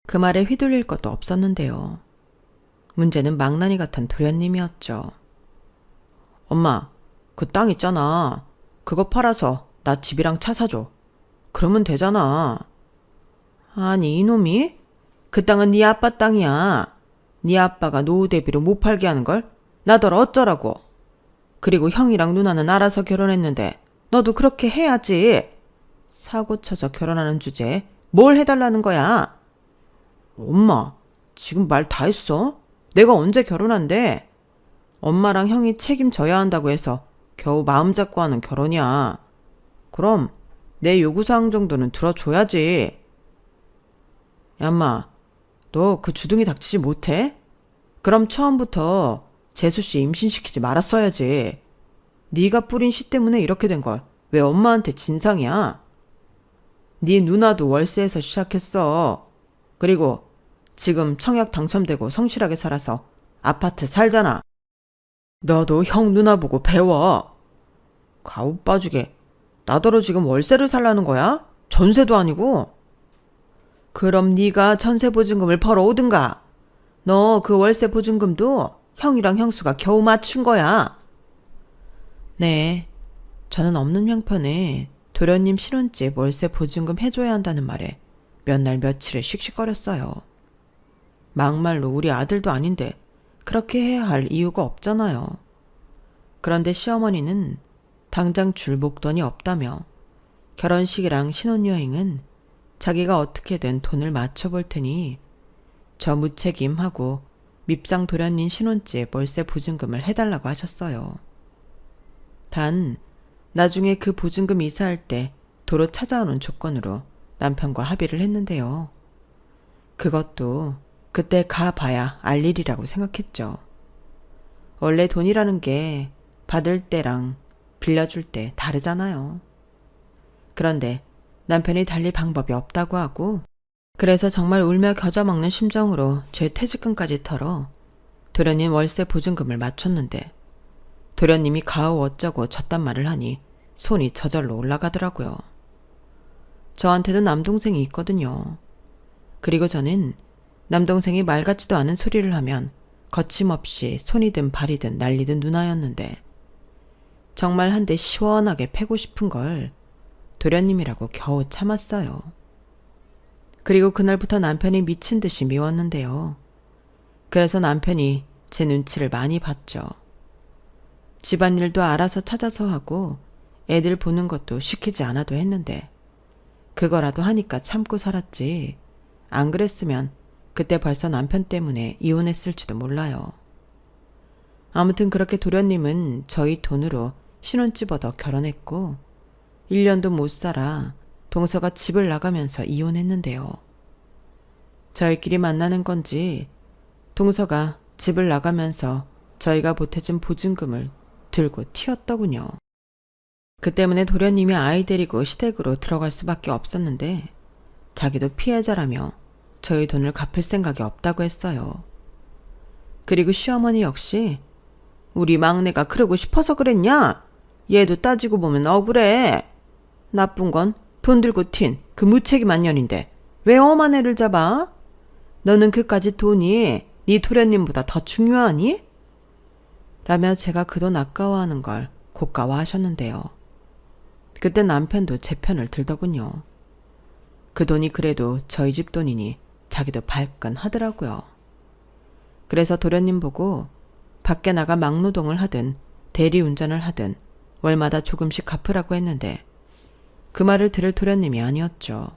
그 말에 휘둘릴 것도 없었는데요. 문제는 망나니 같은 도련님이었죠. 엄마, 그 땅 있잖아. 그거 팔아서 나 집이랑 차 사줘. 그러면 되잖아. 아니 이놈이? 그 땅은 네 아빠 땅이야. 네 아빠가 노후 대비로 못 팔게 하는 걸 나더러 어쩌라고. 그리고 형이랑 누나는 알아서 결혼했는데 너도 그렇게 해야지. 사고 쳐서 결혼하는 주제에 뭘 해달라는 거야? 엄마, 지금 말 다 했어? 내가 언제 결혼한대? 엄마랑 형이 책임져야 한다고 해서 겨우 마음 잡고 하는 결혼이야. 그럼 내 요구사항 정도는 들어줘야지. 얌마, 너 그 주둥이 닥치지 못해? 그럼 처음부터 재수씨 임신시키지 말았어야지. 네가 뿌린 씨 때문에 이렇게 된 걸 왜 엄마한테 진상이야? 네 누나도 월세에서 시작했어. 그리고 지금 청약 당첨되고 성실하게 살아서 아파트 살잖아. 너도 형 누나 보고 배워. 가오 빠지게 나더러 지금 월세를 살라는 거야? 전세도 아니고. 그럼 네가 전세 보증금을 벌어오든가. 너 그 월세 보증금도 형이랑 형수가 겨우 맞춘 거야. 네, 저는 없는 형편에 도련님 신혼집 월세 보증금 해줘야 한다는 말에 몇 날 며칠을 씩씩거렸어요. 막말로 우리 아들도 아닌데 그렇게 해야 할 이유가 없잖아요. 그런데 시어머니는 당장 줄 목돈이 없다며 결혼식이랑 신혼여행은 자기가 어떻게든 돈을 맞춰볼 테니 저 무책임하고 밉상 도련님 신혼집 월세 보증금을 해달라고 하셨어요. 단 나중에 그 보증금 이사할 때 도로 찾아오는 조건으로 남편과 합의를 했는데요. 그것도 그때 가봐야 알 일이라고 생각했죠. 원래 돈이라는 게 받을 때랑 빌려줄 때 다르잖아요. 그런데 남편이 달리 방법이 없다고 하고, 그래서 정말 울며 겨자 먹는 심정으로 제 퇴직금까지 털어 도련님 월세 보증금을 맞췄는데 도련님이 가오 어쩌고 저딴 말을 하니 손이 저절로 올라가더라고요. 저한테도 남동생이 있거든요. 그리고 저는 남동생이 말 같지도 않은 소리를 하면 거침없이 손이든 발이든 날리던 누나였는데 정말 한 대 시원하게 패고 싶은 걸 도련님이라고 겨우 참았어요. 그리고 그날부터 남편이 미친 듯이 미웠는데요. 그래서 남편이 제 눈치를 많이 봤죠. 집안일도 알아서 찾아서 하고 애들 보는 것도 시키지 않아도 했는데 그거라도 하니까 참고 살았지. 안 그랬으면 그때 벌써 남편 때문에 이혼했을지도 몰라요. 아무튼 그렇게 도련님은 저희 돈으로 신혼집 얻어 결혼했고 1년도 못 살아 동서가 집을 나가면서 이혼했는데요. 저희끼리 만나는 건지 동서가 집을 나가면서 저희가 보태준 보증금을 들고 튀었더군요. 그 때문에 도련님이 아이 데리고 시댁으로 들어갈 수밖에 없었는데 자기도 피해자라며 저희 돈을 갚을 생각이 없다고 했어요. 그리고 시어머니 역시 우리 막내가 그러고 싶어서 그랬냐? 얘도 따지고 보면 억울해. 나쁜 건 돈 들고 튄 그 무책임한 년인데 왜 엄한 애를 잡아? 너는 그까짓 돈이 네 도련님보다 더 중요하니? 라며 제가 그 돈 아까워하는 걸 고가워하셨는데요. 그때 남편도 제 편을 들더군요. 그 돈이 그래도 저희 집 돈이니 자기도 발끈하더라고요. 그래서 도련님 보고 밖에 나가 막노동을 하든 대리운전을 하든 월마다 조금씩 갚으라고 했는데 그 말을 들을 도련님이 아니었죠.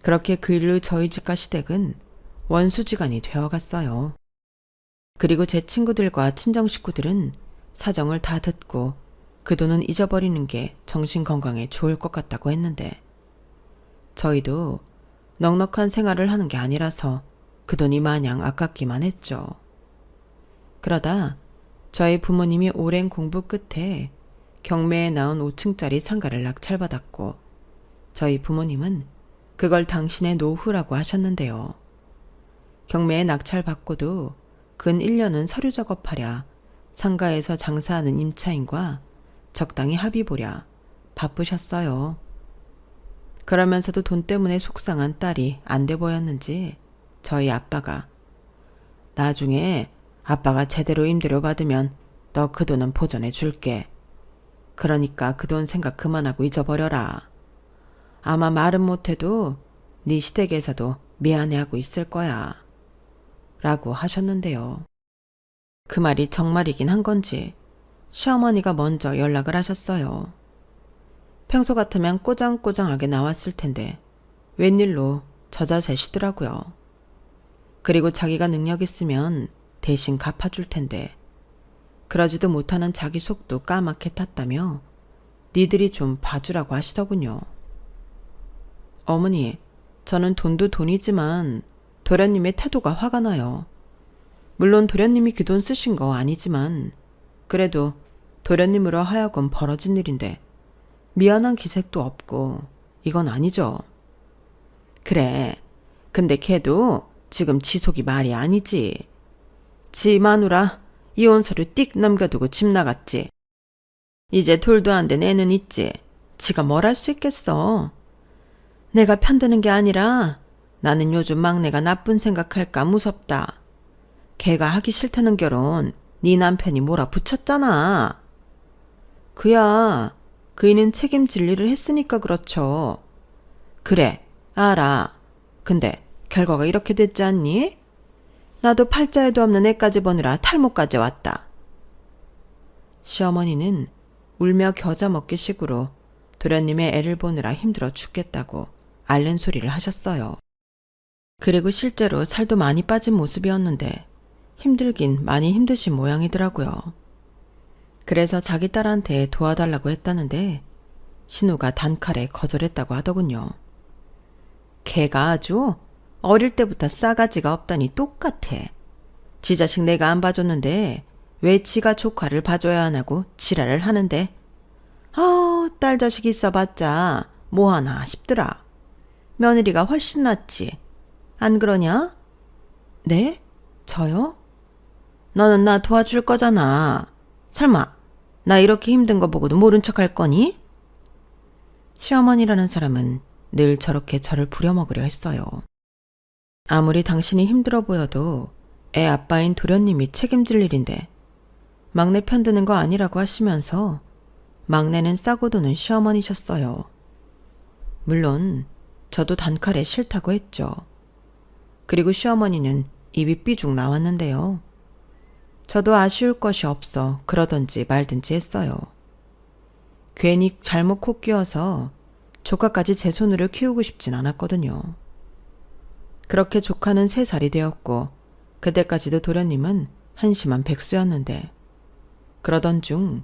그렇게 그 일로 저희 집과 시댁은 원수지간이 되어갔어요. 그리고 제 친구들과 친정 식구들은 사정을 다 듣고 그 돈은 잊어버리는 게 정신건강에 좋을 것 같다고 했는데 저희도 넉넉한 생활을 하는 게 아니라서 그 돈이 마냥 아깝기만 했죠. 그러다 저희 부모님이 오랜 공부 끝에 경매에 나온 5층짜리 상가를 낙찰받았고 저희 부모님은 그걸 당신의 노후라고 하셨는데요. 경매에 낙찰받고도 근 1년은 서류 작업하랴 상가에서 장사하는 임차인과 적당히 합의 보랴 바쁘셨어요. 그러면서도 돈 때문에 속상한 딸이 안 돼 보였는지 저희 아빠가 나중에 아빠가 제대로 임대료 받으면 너 그 돈은 보전해 줄게. 그러니까 그 돈 생각 그만하고 잊어버려라. 아마 말은 못해도 네 시댁에서도 미안해하고 있을 거야. 라고 하셨는데요. 그 말이 정말이긴 한 건지 시어머니가 먼저 연락을 하셨어요. 평소 같으면 꼬장꼬장하게 나왔을 텐데 웬일로 저자제시더라고요. 그리고 자기가 능력 있으면 대신 갚아줄 텐데 그러지도 못하는 자기 속도 까맣게 탔다며 니들이 좀 봐주라고 하시더군요. 어머니, 저는 돈도 돈이지만 도련님의 태도가 화가 나요. 물론 도련님이 그 돈 쓰신 거 아니지만 그래도 도련님으로 하여금 벌어진 일인데 미안한 기색도 없고 이건 아니죠. 그래, 근데 걔도 지금 지 속이 말이 아니지. 지 마누라 이혼 서류 띡 남겨두고 집 나갔지. 이제 둘도 안 된 애는 있지. 지가 뭘 할 수 있겠어. 내가 편드는 게 아니라 나는 요즘 막내가 나쁜 생각할까 무섭다. 걔가 하기 싫다는 결혼 네 남편이 몰아붙였잖아. 그야 그이는 책임질 일을 했으니까 그렇죠. 그래, 알아. 근데 결과가 이렇게 됐지 않니? 나도 팔자에도 없는 애까지 보느라 탈모까지 왔다. 시어머니는 울며 겨자 먹기 식으로 도련님의 애를 보느라 힘들어 죽겠다고 앓는 소리를 하셨어요. 그리고 실제로 살도 많이 빠진 모습이었는데 힘들긴 많이 힘드신 모양이더라고요. 그래서 자기 딸한테 도와달라고 했다는데 신우가 단칼에 거절했다고 하더군요. 걔가 아주 어릴 때부터 싸가지가 없다니 똑같아. 지 자식 내가 안 봐줬는데 왜 지가 조카를 봐줘야 하냐고 지랄을 하는데 딸 자식 있어봤자 뭐하나 싶더라. 며느리가 훨씬 낫지. 안 그러냐? 네? 저요? 너는 나 도와줄 거잖아. 설마 나 이렇게 힘든 거 보고도 모른 척 할 거니? 시어머니라는 사람은 늘 저렇게 저를 부려먹으려 했어요. 아무리 당신이 힘들어 보여도 애 아빠인 도련님이 책임질 일인데 막내 편드는 거 아니라고 하시면서 막내는 싸고 도는 시어머니셨어요. 물론 저도 단칼에 싫다고 했죠. 그리고 시어머니는 입이 삐죽 나왔는데요. 저도 아쉬울 것이 없어 그러던지 말든지 했어요. 괜히 잘못 코 끼워서 조카까지 제 손으로 키우고 싶진 않았거든요. 그렇게 조카는 3살이 되었고 그때까지도 도련님은 한심한 백수였는데 그러던 중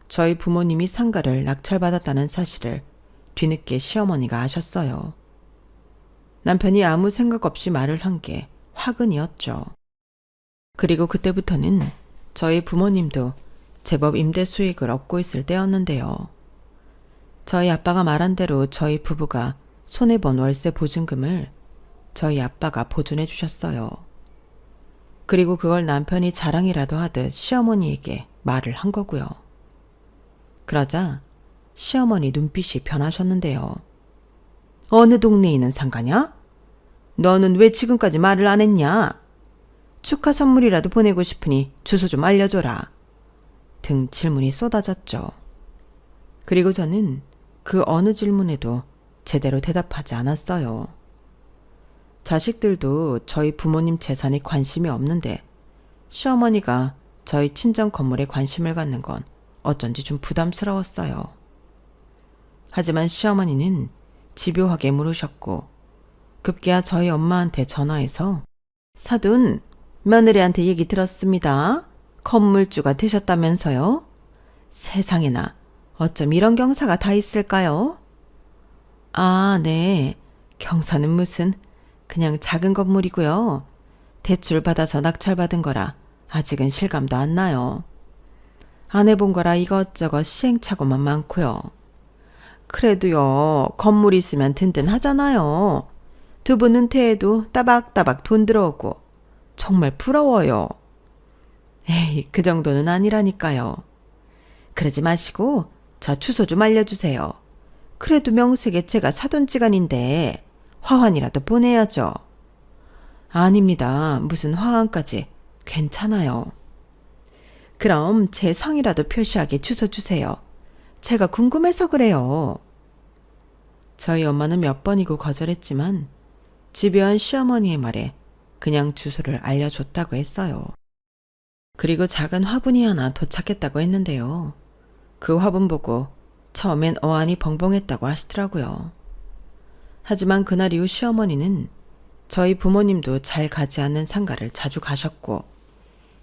저희 부모님이 상가를 낙찰받았다는 사실을 뒤늦게 시어머니가 아셨어요. 남편이 아무 생각 없이 말을 한 게 화근이었죠. 그리고 그때부터는 저희 부모님도 제법 임대 수익을 얻고 있을 때였는데요. 저희 아빠가 말한 대로 저희 부부가 손해본 월세 보증금을 저희 아빠가 보존해 주셨어요. 그리고 그걸 남편이 자랑이라도 하듯 시어머니에게 말을 한 거고요. 그러자 시어머니 눈빛이 변하셨는데요. 어느 동네에 있는 상가냐? 너는 왜 지금까지 말을 안 했냐? 축하 선물이라도 보내고 싶으니 주소 좀 알려줘라. 등 질문이 쏟아졌죠. 그리고 저는 그 어느 질문에도 제대로 대답하지 않았어요. 자식들도 저희 부모님 재산에 관심이 없는데 시어머니가 저희 친정 건물에 관심을 갖는 건 어쩐지 좀 부담스러웠어요. 하지만 시어머니는 집요하게 물으셨고 급기야 저희 엄마한테 전화해서 사돈, 며느리한테 얘기 들었습니다. 건물주가 되셨다면서요? 세상에나 어쩜 이런 경사가 다 있을까요? 아, 네. 경사는 무슨 그냥 작은 건물이고요. 대출 받아서 낙찰받은 거라 아직은 실감도 안 나요. 안 해본 거라 이것저것 시행착오만 많고요. 그래도요, 건물 있으면 든든하잖아요. 두 분 은퇴해도 따박따박 돈 들어오고 정말 부러워요. 에이, 그 정도는 아니라니까요. 그러지 마시고 저 주소 좀 알려주세요. 그래도 명색에 제가 사돈지간인데 화환이라도 보내야죠. 아닙니다. 무슨 화환까지. 괜찮아요. 그럼 제 성이라도 표시하게 주소 주세요. 제가 궁금해서 그래요. 저희 엄마는 몇 번이고 거절했지만 집요한 시어머니의 말에 그냥 주소를 알려줬다고 했어요. 그리고 작은 화분이 하나 도착했다고 했는데요. 그 화분 보고 처음엔 어안이 벙벙했다고 하시더라고요. 하지만 그날 이후 시어머니는 저희 부모님도 잘 가지 않는 상가를 자주 가셨고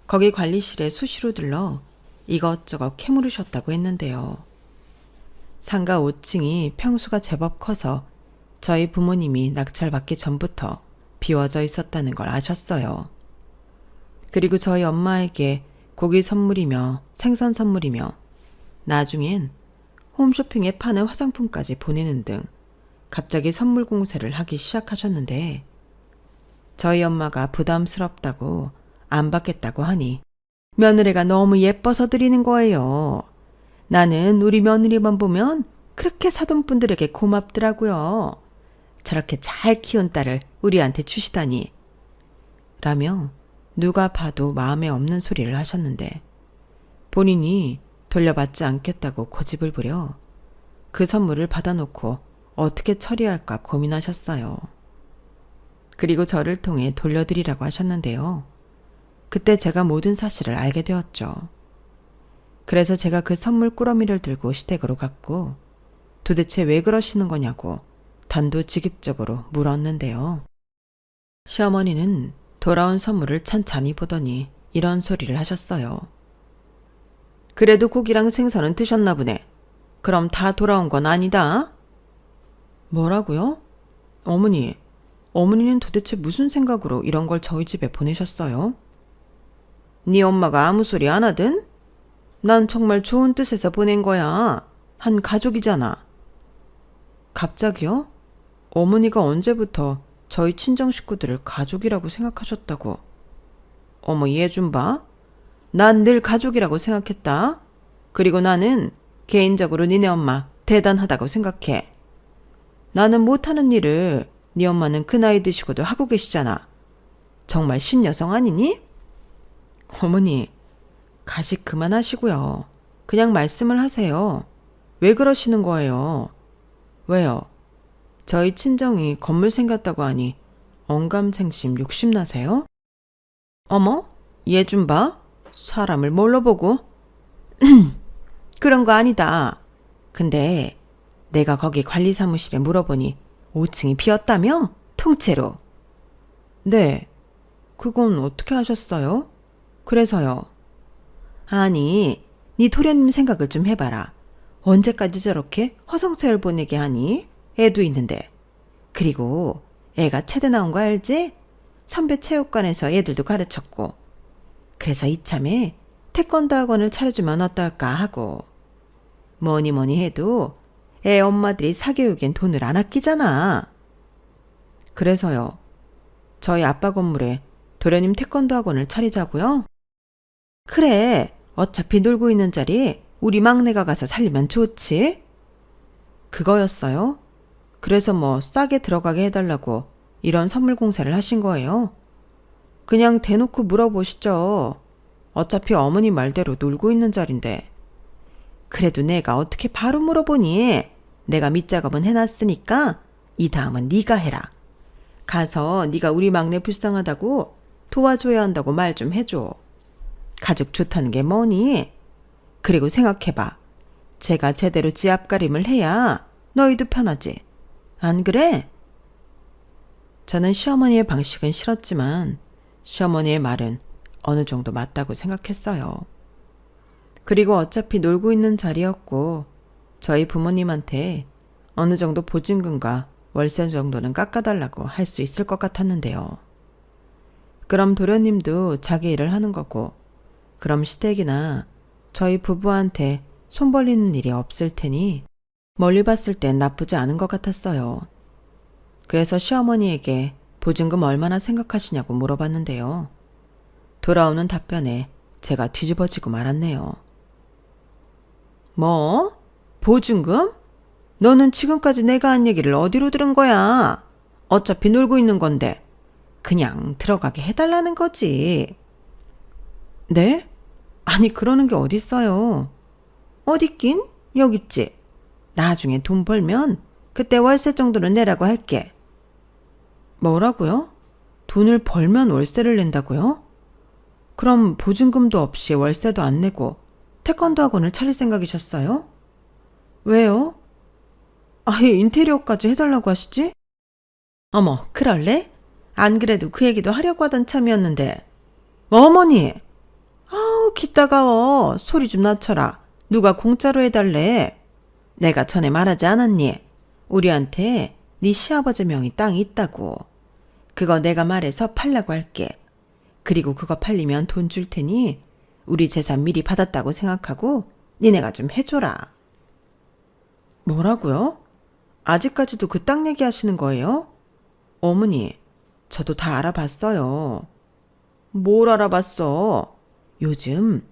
거기 관리실에 수시로 들러 이것저것 캐물으셨다고 했는데요. 상가 5층이 평수가 제법 커서 저희 부모님이 낙찰받기 전부터 비워져 있었다는 걸 아셨어요. 그리고 저희 엄마에게 고기 선물이며 생선 선물이며 나중엔 홈쇼핑에 파는 화장품까지 보내는 등 갑자기 선물 공세를 하기 시작하셨는데 저희 엄마가 부담스럽다고 안 받겠다고 하니 며느리가 너무 예뻐서 드리는 거예요. 나는 우리 며느리만 보면 그렇게 사돈분들에게 고맙더라고요. 저렇게 잘 키운 딸을 우리한테 주시다니. 라며 누가 봐도 마음에 없는 소리를 하셨는데 본인이 돌려받지 않겠다고 고집을 부려 그 선물을 받아놓고 어떻게 처리할까 고민하셨어요. 그리고 저를 통해 돌려드리라고 하셨는데요. 그때 제가 모든 사실을 알게 되었죠. 그래서 제가 그 선물 꾸러미를 들고 시댁으로 갔고 도대체 왜 그러시는 거냐고 단도직입적으로 물었는데요. 시어머니는 돌아온 선물을 찬찬히 보더니 이런 소리를 하셨어요. 그래도 고기랑 생선은 드셨나 보네. 그럼 다 돌아온 건 아니다. 뭐라고요? 어머니는 도대체 무슨 생각으로 이런 걸 저희 집에 보내셨어요? 네 엄마가 아무 소리 안 하든? 난 정말 좋은 뜻에서 보낸 거야. 한 가족이잖아. 갑자기요? 어머니가 언제부터 저희 친정 식구들을 가족이라고 생각하셨다고? 어머, 얘 좀 봐. 난 늘 가족이라고 생각했다. 그리고 나는 개인적으로 니네 엄마 대단하다고 생각해. 나는 못하는 일을 네 엄마는 그 나이 드시고도 하고 계시잖아. 정말 신여성 아니니? 어머니, 가식 그만하시고요. 그냥 말씀을 하세요. 왜 그러시는 거예요? 왜요? 저희 친정이 건물 생겼다고 하니 언감생심 욕심나세요? 어머, 얘 좀 봐. 사람을 뭘로 보고? 그런 거 아니다. 근데 내가 거기 관리사무실에 물어보니 5층이 비었다며? 통째로. 네, 그건 어떻게 하셨어요? 그래서요. 아니, 네 도련님 생각을 좀 해봐라. 언제까지 저렇게 허송세월 보내게 하니? 애도 있는데. 그리고 애가 체대 나온 거 알지? 선배 체육관에서 애들도 가르쳤고. 그래서 이참에 태권도 학원을 차려주면 어떨까 하고. 뭐니 해도 애 엄마들이 사교육엔 돈을 안 아끼잖아. 그래서요. 저희 아빠 건물에 도련님 태권도 학원을 차리자고요? 그래. 어차피 놀고 있는 자리 우리 막내가 가서 살리면 좋지. 그거였어요? 그래서 뭐 싸게 들어가게 해달라고 이런 선물 공세를 하신 거예요? 그냥 대놓고 물어보시죠. 어차피 어머니 말대로 놀고 있는 자리인데. 그래도 내가 어떻게 바로 물어보니? 내가 밑작업은 해놨으니까 이 다음은 네가 해라. 가서 네가 우리 막내 불쌍하다고 도와줘야 한다고 말 좀 해줘. 가족 좋다는 게 뭐니? 그리고 생각해봐. 제가 제대로 지 앞가림을 해야 너희도 편하지. 안 그래? 저는 시어머니의 방식은 싫었지만 시어머니의 말은 어느 정도 맞다고 생각했어요. 그리고 어차피 놀고 있는 자리였고 저희 부모님한테 어느 정도 보증금과 월세 정도는 깎아달라고 할 수 있을 것 같았는데요. 그럼 도련님도 자기 일을 하는 거고 그럼 시댁이나 저희 부부한테 손 벌리는 일이 없을 테니 멀리 봤을 땐 나쁘지 않은 것 같았어요. 그래서 시어머니에게 보증금 얼마나 생각하시냐고 물어봤는데요. 돌아오는 답변에 제가 뒤집어지고 말았네요. 뭐? 보증금? 너는 지금까지 내가 한 얘기를 어디로 들은 거야? 어차피 놀고 있는 건데 그냥 들어가게 해달라는 거지. 네? 아니 그러는 게 어딨어요. 어딨긴? 여기 있지. 나중에 돈 벌면 그때 월세 정도는 내라고 할게. 뭐라고요? 돈을 벌면 월세를 낸다고요? 그럼 보증금도 없이 월세도 안 내고 태권도 학원을 차릴 생각이셨어요? 왜요? 아예 인테리어까지 해달라고 하시지? 어머, 그럴래? 안 그래도 그 얘기도 하려고 하던 참이었는데. 어머니! 아우, 기 따가워. 소리 좀 낮춰라. 누가 공짜로 해달래? 내가 전에 말하지 않았니? 우리한테 네 시아버지 명의 땅이 있다고. 그거 내가 말해서 팔라고 할게. 그리고 그거 팔리면 돈 줄 테니 우리 재산 미리 받았다고 생각하고 니네가 좀 해줘라. 뭐라고요? 아직까지도 그 땅 얘기하시는 거예요? 어머니, 저도 다 알아봤어요. 뭘 알아봤어? 요즘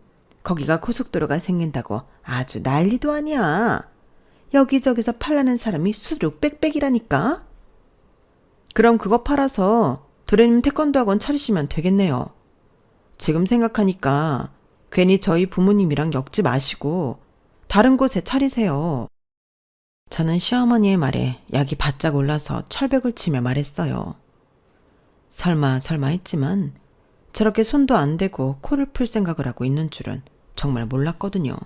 거기가 고속도로가 생긴다고 아주 난리도 아니야. 여기저기서 팔라는 사람이 수두룩 빽빽이라니까. 그럼 그거 팔아서 도련님 태권도 학원 차리시면 되겠네요. 지금 생각하니까 괜히 저희 부모님이랑 엮지 마시고 다른 곳에 차리세요. 저는 시어머니의 말에 약이 바짝 올라서 철벽을 치며 말했어요. 설마 했지만 저렇게 손도 안 대고 코를 풀 생각을 하고 있는 줄은 정말 몰랐거든요.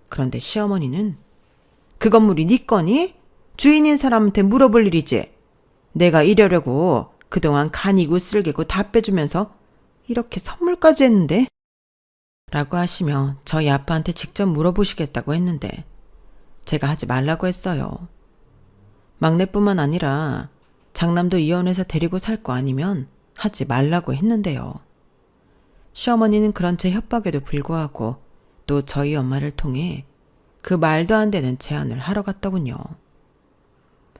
그런데 시어머니는 그 건물이 네 거니? 주인인 사람한테 물어볼 일이지. 내가 이러려고 그동안 간이고 쓸개고 다 빼주면서 이렇게 선물까지 했는데? 라고 하시며 저희 아빠한테 직접 물어보시겠다고 했는데 제가 하지 말라고 했어요. 막내뿐만 아니라 장남도 이혼해서 데리고 살 거 아니면 하지 말라고 했는데요. 시어머니는 그런 제 협박에도 불구하고 또 저희 엄마를 통해 그 말도 안 되는 제안을 하러 갔더군요.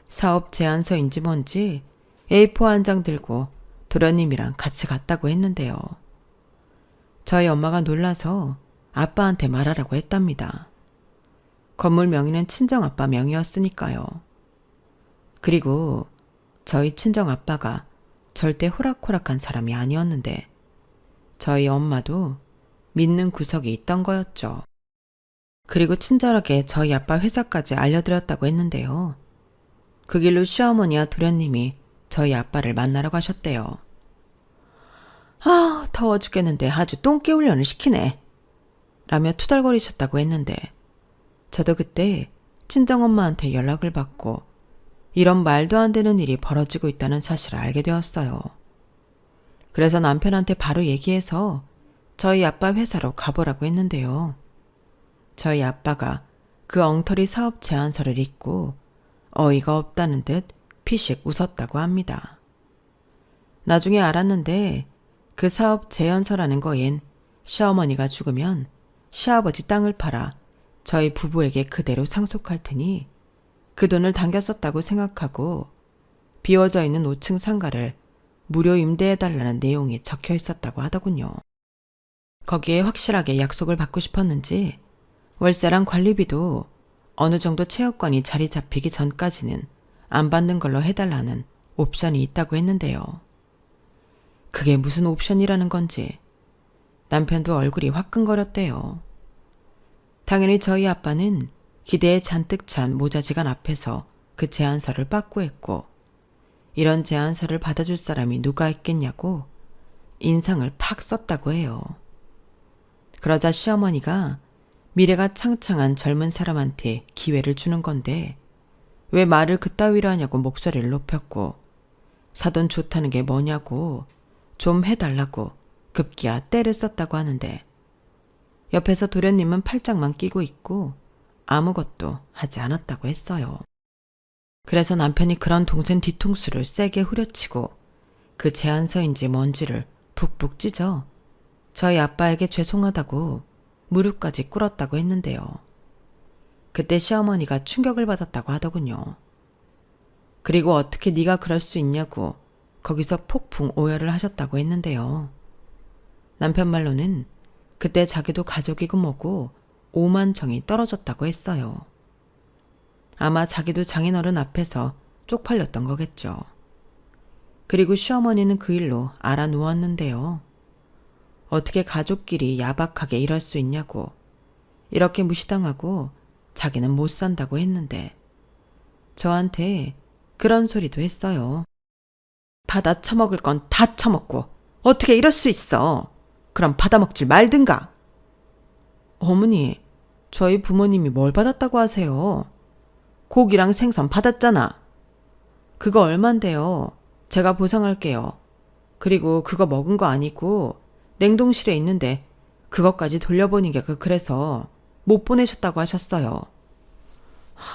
사업 제안서인지 뭔지 A4 한 장 들고 도련님이랑 같이 갔다고 했는데요. 저희 엄마가 놀라서 아빠한테 말하라고 했답니다. 건물 명의는 친정아빠 명의였으니까요. 그리고 저희 친정아빠가 절대 호락호락한 사람이 아니었는데 저희 엄마도 믿는 구석이 있던 거였죠. 그리고 친절하게 저희 아빠 회사까지 알려드렸다고 했는데요. 그 길로 시어머니와 도련님이 저희 아빠를 만나러 가셨대요. 아, 더워 죽겠는데 아주 똥개 훈련을 시키네. 라며 투덜거리셨다고 했는데 저도 그때 친정엄마한테 연락을 받고 이런 말도 안 되는 일이 벌어지고 있다는 사실을 알게 되었어요. 그래서 남편한테 바로 얘기해서 저희 아빠 회사로 가보라고 했는데요. 저희 아빠가 그 엉터리 사업 제안서를 읽고 어이가 없다는 듯 피식 웃었다고 합니다. 나중에 알았는데 그 사업 제안서라는 거엔 시어머니가 죽으면 시아버지 땅을 팔아 저희 부부에게 그대로 상속할 테니 그 돈을 당겨 썼다고 생각하고 비워져 있는 5층 상가를 무료 임대해달라는 내용이 적혀 있었다고 하더군요. 거기에 확실하게 약속을 받고 싶었는지 월세랑 관리비도 어느 정도 체육관이 자리 잡히기 전까지는 안 받는 걸로 해달라는 옵션이 있다고 했는데요. 그게 무슨 옵션이라는 건지 남편도 얼굴이 화끈거렸대요. 당연히 저희 아빠는 기대에 잔뜩 찬 모자지간 앞에서 그 제안서를 빠꾸했고 이런 제안서를 받아줄 사람이 누가 있겠냐고 인상을 팍 썼다고 해요. 그러자 시어머니가 미래가 창창한 젊은 사람한테 기회를 주는 건데 왜 말을 그따위로 하냐고 목소리를 높였고 사돈 좋다는 게 뭐냐고 좀 해달라고 급기야 때를 썼다고 하는데 옆에서 도련님은 팔짱만 끼고 있고 아무것도 하지 않았다고 했어요. 그래서 남편이 그런 동생 뒤통수를 세게 후려치고 그 제안서인지 뭔지를 푹푹 찢어 저희 아빠에게 죄송하다고 무릎까지 꿇었다고 했는데요. 그때 시어머니가 충격을 받았다고 하더군요. 그리고 어떻게 네가 그럴 수 있냐고 거기서 폭풍 오열을 하셨다고 했는데요. 남편 말로는 그때 자기도 가족이고 뭐고 오만정이 떨어졌다고 했어요. 아마 자기도 장인어른 앞에서 쪽팔렸던 거겠죠. 그리고 시어머니는 그 일로 알아 누웠는데요. 어떻게 가족끼리 야박하게 이럴 수 있냐고 이렇게 무시당하고 자기는 못 산다고 했는데 저한테 그런 소리도 했어요. 받아 처먹을 건 다 처먹고 어떻게 이럴 수 있어. 그럼 받아먹질 말든가. 어머니, 저희 부모님이 뭘 받았다고 하세요? 고기랑 생선 받았잖아. 그거 얼만데요? 제가 보상할게요. 그리고 그거 먹은 거 아니고 냉동실에 있는데 그것까지 돌려보니까 그래서 못 보내셨다고 하셨어요.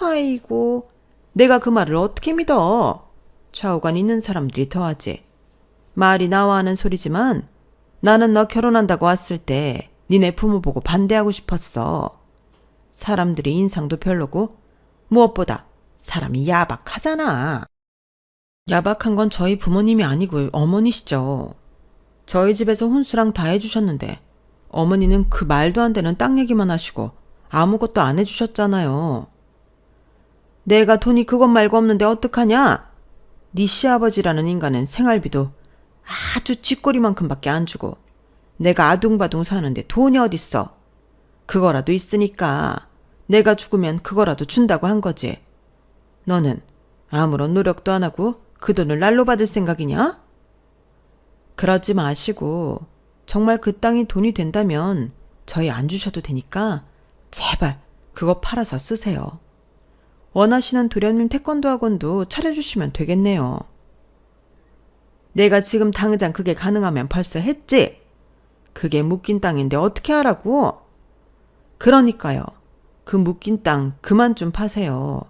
아이고, 내가 그 말을 어떻게 믿어? 좌우간 있는 사람들이 더하지. 말이 나와 하는 소리지만 나는 너 결혼한다고 왔을 때 니네 부모 보고 반대하고 싶었어. 사람들이 인상도 별로고 무엇보다 사람이 야박하잖아. 야박한 건 저희 부모님이 아니고 어머니시죠. 저희 집에서 혼수랑 다 해주셨는데 어머니는 그 말도 안 되는 땅 얘기만 하시고 아무것도 안 해주셨잖아요. 내가 돈이 그것 말고 없는데 어떡하냐? 네 시아버지라는 인간은 생활비도 아주 쥐꼬리만큼밖에 안 주고 내가 아둥바둥 사는데 돈이 어딨어. 그거라도 있으니까 내가 죽으면 그거라도 준다고 한 거지. 너는 아무런 노력도 안 하고 그 돈을 날로 받을 생각이냐? 그러지 마시고 정말 그 땅이 돈이 된다면 저희 안 주셔도 되니까 제발 그거 팔아서 쓰세요. 원하시는 도련님 태권도 학원도 차려주시면 되겠네요. 내가 지금 당장 그게 가능하면 벌써 했지? 그게 묶인 땅인데 어떻게 하라고? 그러니까요. 그 묶인 땅 그만 좀 파세요.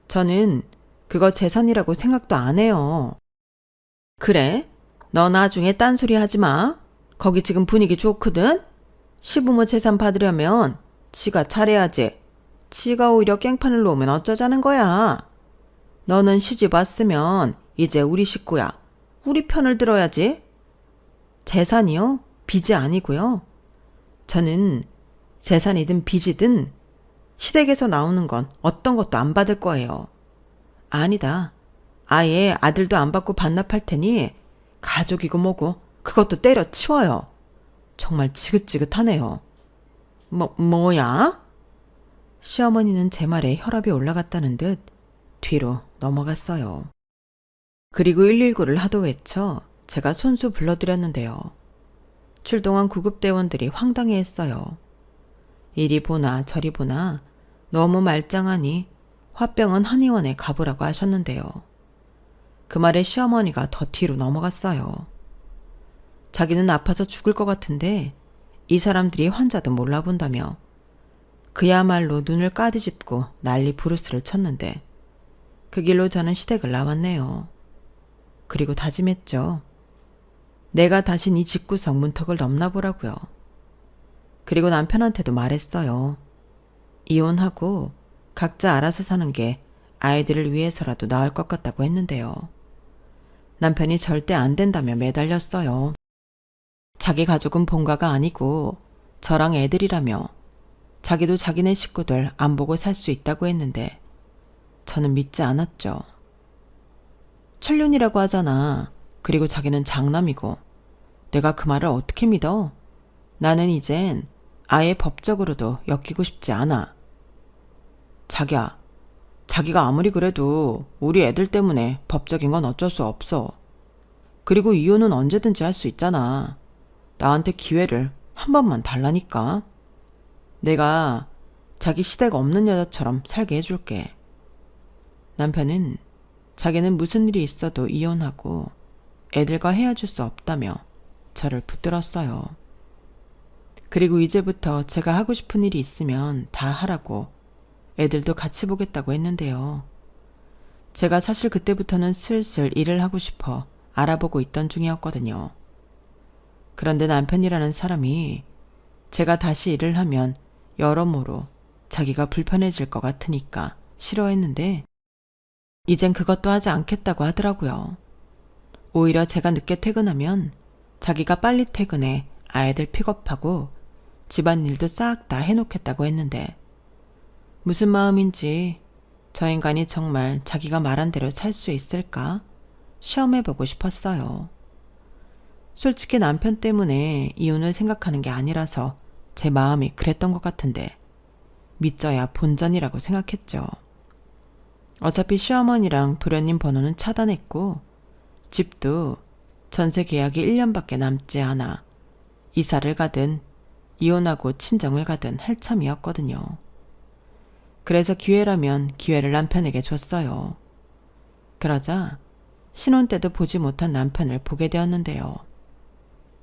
저는 그거 재산이라고 생각도 안 해요. 그래? 너 나중에 딴소리 하지 마. 거기 지금 분위기 좋거든? 시부모 재산 받으려면 지가 잘해야지. 지가 오히려 깽판을 놓으면 어쩌자는 거야. 너는 시집 왔으면 이제 우리 식구야. 우리 편을 들어야지. 재산이요? 빚이 아니고요. 저는 재산이든 빚이든 시댁에서 나오는 건 어떤 것도 안 받을 거예요. 아니다. 아예 아들도 안 받고 반납할 테니 가족이고 뭐고 그것도 때려치워요. 정말 지긋지긋하네요. 뭐야? 시어머니는 제 말에 혈압이 올라갔다는 듯 뒤로 넘어갔어요. 그리고 119를 하도 외쳐 제가 손수 불러드렸는데요. 출동한 구급대원들이 황당해했어요. 이리 보나 저리 보나 너무 말짱하니 화병은 한의원에 가보라고 하셨는데요. 그 말에 시어머니가 더 뒤로 넘어갔어요. 자기는 아파서 죽을 것 같은데 이 사람들이 환자도 몰라본다며 그야말로 눈을 까디집고 난리 부르스를 쳤는데 그 길로 저는 시댁을 나왔네요. 그리고 다짐했죠. 내가 다신 이 집구석 문턱을 넘나 보라고요. 그리고 남편한테도 말했어요. 이혼하고 각자 알아서 사는 게 아이들을 위해서라도 나을 것 같다고 했는데요. 남편이 절대 안 된다며 매달렸어요. 자기 가족은 본가가 아니고 저랑 애들이라며 자기도 자기네 식구들 안 보고 살 수 있다고 했는데 저는 믿지 않았죠. 천륜이라고 하잖아. 그리고 자기는 장남이고 내가 그 말을 어떻게 믿어? 나는 이젠 아예 법적으로도 엮이고 싶지 않아. 자기야, 자기가 아무리 그래도 우리 애들 때문에 법적인 건 어쩔 수 없어. 그리고 이혼은 언제든지 할 수 있잖아. 나한테 기회를 한 번만 달라니까. 내가 자기 시댁 없는 여자처럼 살게 해줄게. 남편은 자기는 무슨 일이 있어도 이혼하고 애들과 헤어질 수 없다며 저를 붙들었어요. 그리고 이제부터 제가 하고 싶은 일이 있으면 다 하라고 애들도 같이 보겠다고 했는데요. 제가 사실 그때부터는 슬슬 일을 하고 싶어 알아보고 있던 중이었거든요. 그런데 남편이라는 사람이 제가 다시 일을 하면 여러모로 자기가 불편해질 것 같으니까 싫어했는데 이젠 그것도 하지 않겠다고 하더라고요. 오히려 제가 늦게 퇴근하면 자기가 빨리 퇴근해 아이들 픽업하고 집안일도 싹 다 해놓겠다고 했는데 무슨 마음인지 저 인간이 정말 자기가 말한 대로 살 수 있을까 시험해보고 싶었어요. 솔직히 남편 때문에 이혼을 생각하는 게 아니라서 제 마음이 그랬던 것 같은데 믿져야 본전이라고 생각했죠. 어차피 시어머니랑 도련님 번호는 차단했고 집도 전세 계약이 1년밖에 남지 않아 이사를 가든 이혼하고 친정을 가든 할 참이었거든요. 그래서 기회라면 기회를 남편에게 줬어요. 그러자 신혼 때도 보지 못한 남편을 보게 되었는데요.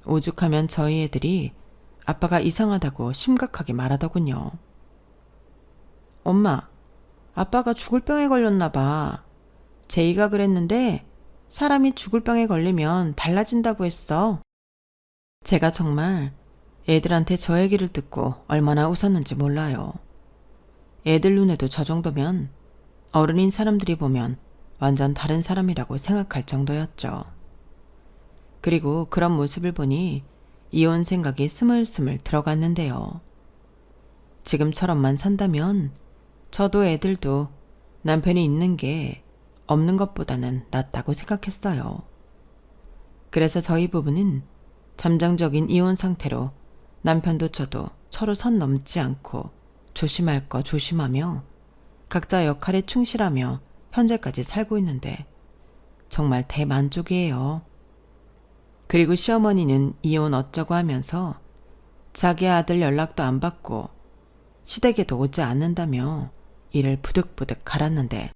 오죽하면 저희 애들이 아빠가 이상하다고 심각하게 말하더군요. 엄마, 아빠가 죽을 병에 걸렸나 봐. 제이가 그랬는데 사람이 죽을 병에 걸리면 달라진다고 했어. 제가 정말 애들한테 저 얘기를 듣고 얼마나 웃었는지 몰라요. 애들 눈에도 저 정도면 어른인 사람들이 보면 완전 다른 사람이라고 생각할 정도였죠. 그리고 그런 모습을 보니 이혼 생각이 스물스물 들어갔는데요. 지금처럼만 산다면 저도 애들도 남편이 있는 게 없는 것보다는 낫다고 생각했어요. 그래서 저희 부부는 잠정적인 이혼 상태로 남편도 저도 서로 선 넘지 않고 조심할 거 조심하며 각자 역할에 충실하며 현재까지 살고 있는데 정말 대만족이에요. 그리고 시어머니는 이혼 어쩌고 하면서 자기 아들 연락도 안 받고 시댁에도 오지 않는다며 일을 부득부득 갈았는데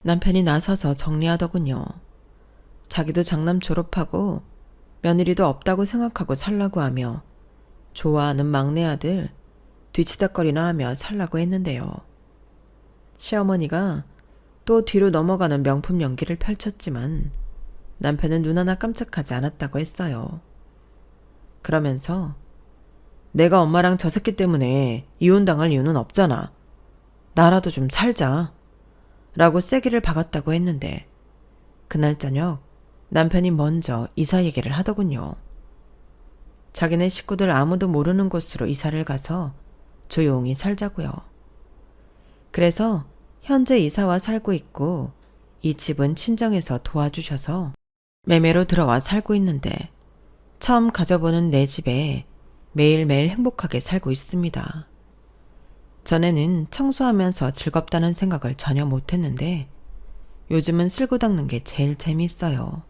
남편이 나서서 정리하더군요. 자기도 장남 졸업하고 며느리도 없다고 생각하고 살라고 하며 좋아하는 막내 아들 뒤치다거리나 하며 살라고 했는데요. 시어머니가 또 뒤로 넘어가는 명품 연기를 펼쳤지만 남편은 눈 하나 깜짝하지 않았다고 했어요. 그러면서 내가 엄마랑 저 새끼 때문에 이혼당할 이유는 없잖아. 나라도 좀 살자. 라고 쐐기를 박았다고 했는데 그날 저녁 남편이 먼저 이사 얘기를 하더군요. 자기네 식구들 아무도 모르는 곳으로 이사를 가서 조용히 살자고요. 그래서 현재 이사와 살고 있고 이 집은 친정에서 도와주셔서 매매로 들어와 살고 있는데 처음 가져보는 내 집에 매일매일 행복하게 살고 있습니다. 전에는 청소하면서 즐겁다는 생각을 전혀 못했는데 요즘은 쓸고 닦는 게 제일 재미있어요.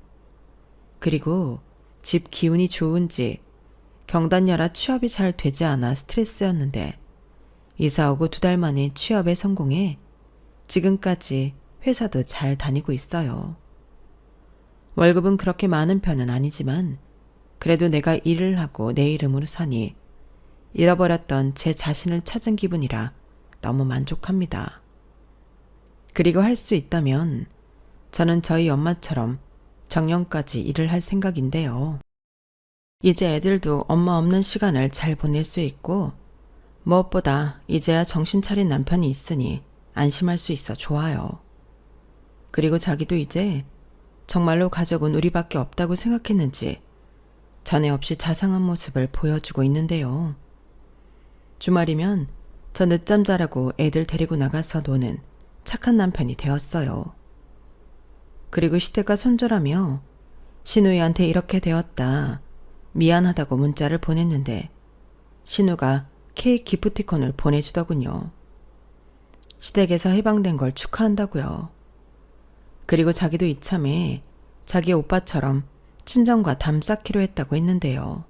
그리고 집 기운이 좋은지 경단녀라 취업이 잘 되지 않아 스트레스였는데 이사 오고 2달 만에 취업에 성공해 지금까지 회사도 잘 다니고 있어요. 월급은 그렇게 많은 편은 아니지만 그래도 내가 일을 하고 내 이름으로 사니 잃어버렸던 제 자신을 찾은 기분이라 너무 만족합니다. 그리고 할 수 있다면 저는 저희 엄마처럼 정년까지 일을 할 생각인데요. 이제 애들도 엄마 없는 시간을 잘 보낼 수 있고 무엇보다 이제야 정신 차린 남편이 있으니 안심할 수 있어 좋아요. 그리고 자기도 이제 정말로 가족은 우리밖에 없다고 생각했는지 전에 없이 자상한 모습을 보여주고 있는데요. 주말이면 저 늦잠 자라고 애들 데리고 나가서 노는 착한 남편이 되었어요. 그리고 시댁과 손절하며 신우이한테 이렇게 되었다 미안하다고 문자를 보냈는데 신우가 케이크 기프티콘을 보내주더군요. 시댁에서 해방된 걸 축하한다고요. 그리고 자기도 이참에 자기 오빠처럼 친정과 담 쌓기로 했다고 했는데요.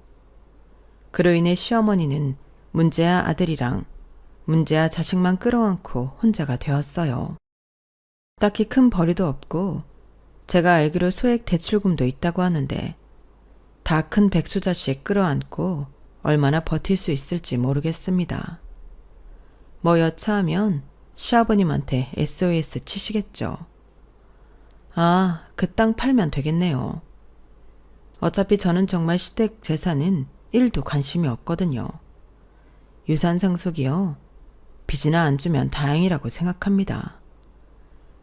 그로 인해 시어머니는 문제아 아들이랑 문제아 자식만 끌어안고 혼자가 되었어요. 딱히 큰 벌이도 없고 제가 알기로 소액 대출금도 있다고 하는데 다 큰 백수 자식 끌어안고 얼마나 버틸 수 있을지 모르겠습니다. 뭐 여차하면 시아버님한테 SOS 치시겠죠. 아, 그 땅 팔면 되겠네요. 어차피 저는 정말 시댁 재산은 1도 관심이 없거든요. 유산 상속이요. 빚이나 안 주면 다행이라고 생각합니다.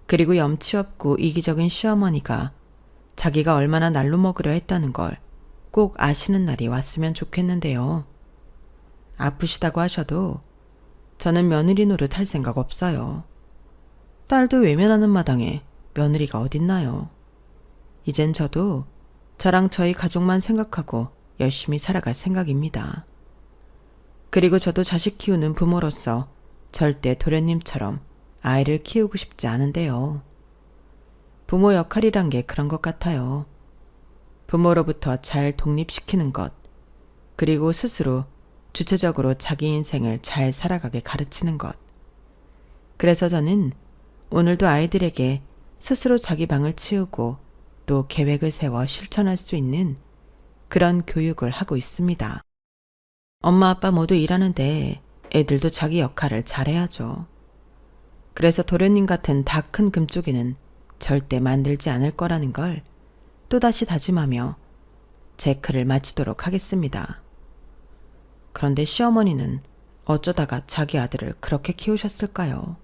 그리고 염치 없고 이기적인 시어머니가 자기가 얼마나 날로 먹으려 했다는 걸 꼭 아시는 날이 왔으면 좋겠는데요. 아프시다고 하셔도 저는 며느리 노릇 할 생각 없어요. 딸도 외면하는 마당에 며느리가 어딨나요. 이젠 저도 저랑 저희 가족만 생각하고 열심히 살아갈 생각입니다. 그리고 저도 자식 키우는 부모로서 절대 도련님처럼 아이를 키우고 싶지 않은데요. 부모 역할이란 게 그런 것 같아요. 부모로부터 잘 독립시키는 것, 그리고 스스로 주체적으로 자기 인생을 잘 살아가게 가르치는 것. 그래서 저는 오늘도 아이들에게 스스로 자기 방을 치우고 또 계획을 세워 실천할 수 있는 그런 교육을 하고 있습니다. 엄마 아빠 모두 일하는데 애들도 자기 역할을 잘해야죠. 그래서 도련님 같은 다 큰 금쪽이는 절대 만들지 않을 거라는 걸 또다시 다짐하며 제 글을 마치도록 하겠습니다. 그런데 시어머니는 어쩌다가 자기 아들을 그렇게 키우셨을까요?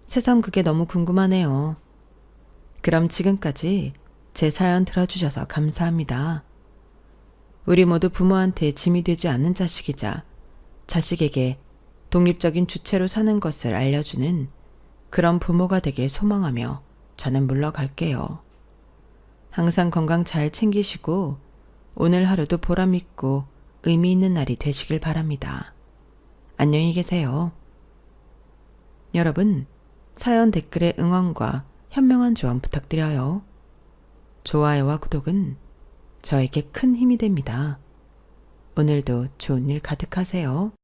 새삼 그게 너무 궁금하네요. 그럼 지금까지 제 사연 들어주셔서 감사합니다. 우리 모두 부모한테 짐이 되지 않는 자식이자 자식에게 독립적인 주체로 사는 것을 알려주는 그런 부모가 되길 소망하며 저는 물러갈게요. 항상 건강 잘 챙기시고 오늘 하루도 보람있고 의미 있는 날이 되시길 바랍니다. 안녕히 계세요. 여러분, 사연 댓글에 응원과 현명한 조언 부탁드려요. 좋아요와 구독은 저에게 큰 힘이 됩니다. 오늘도 좋은 일 가득하세요.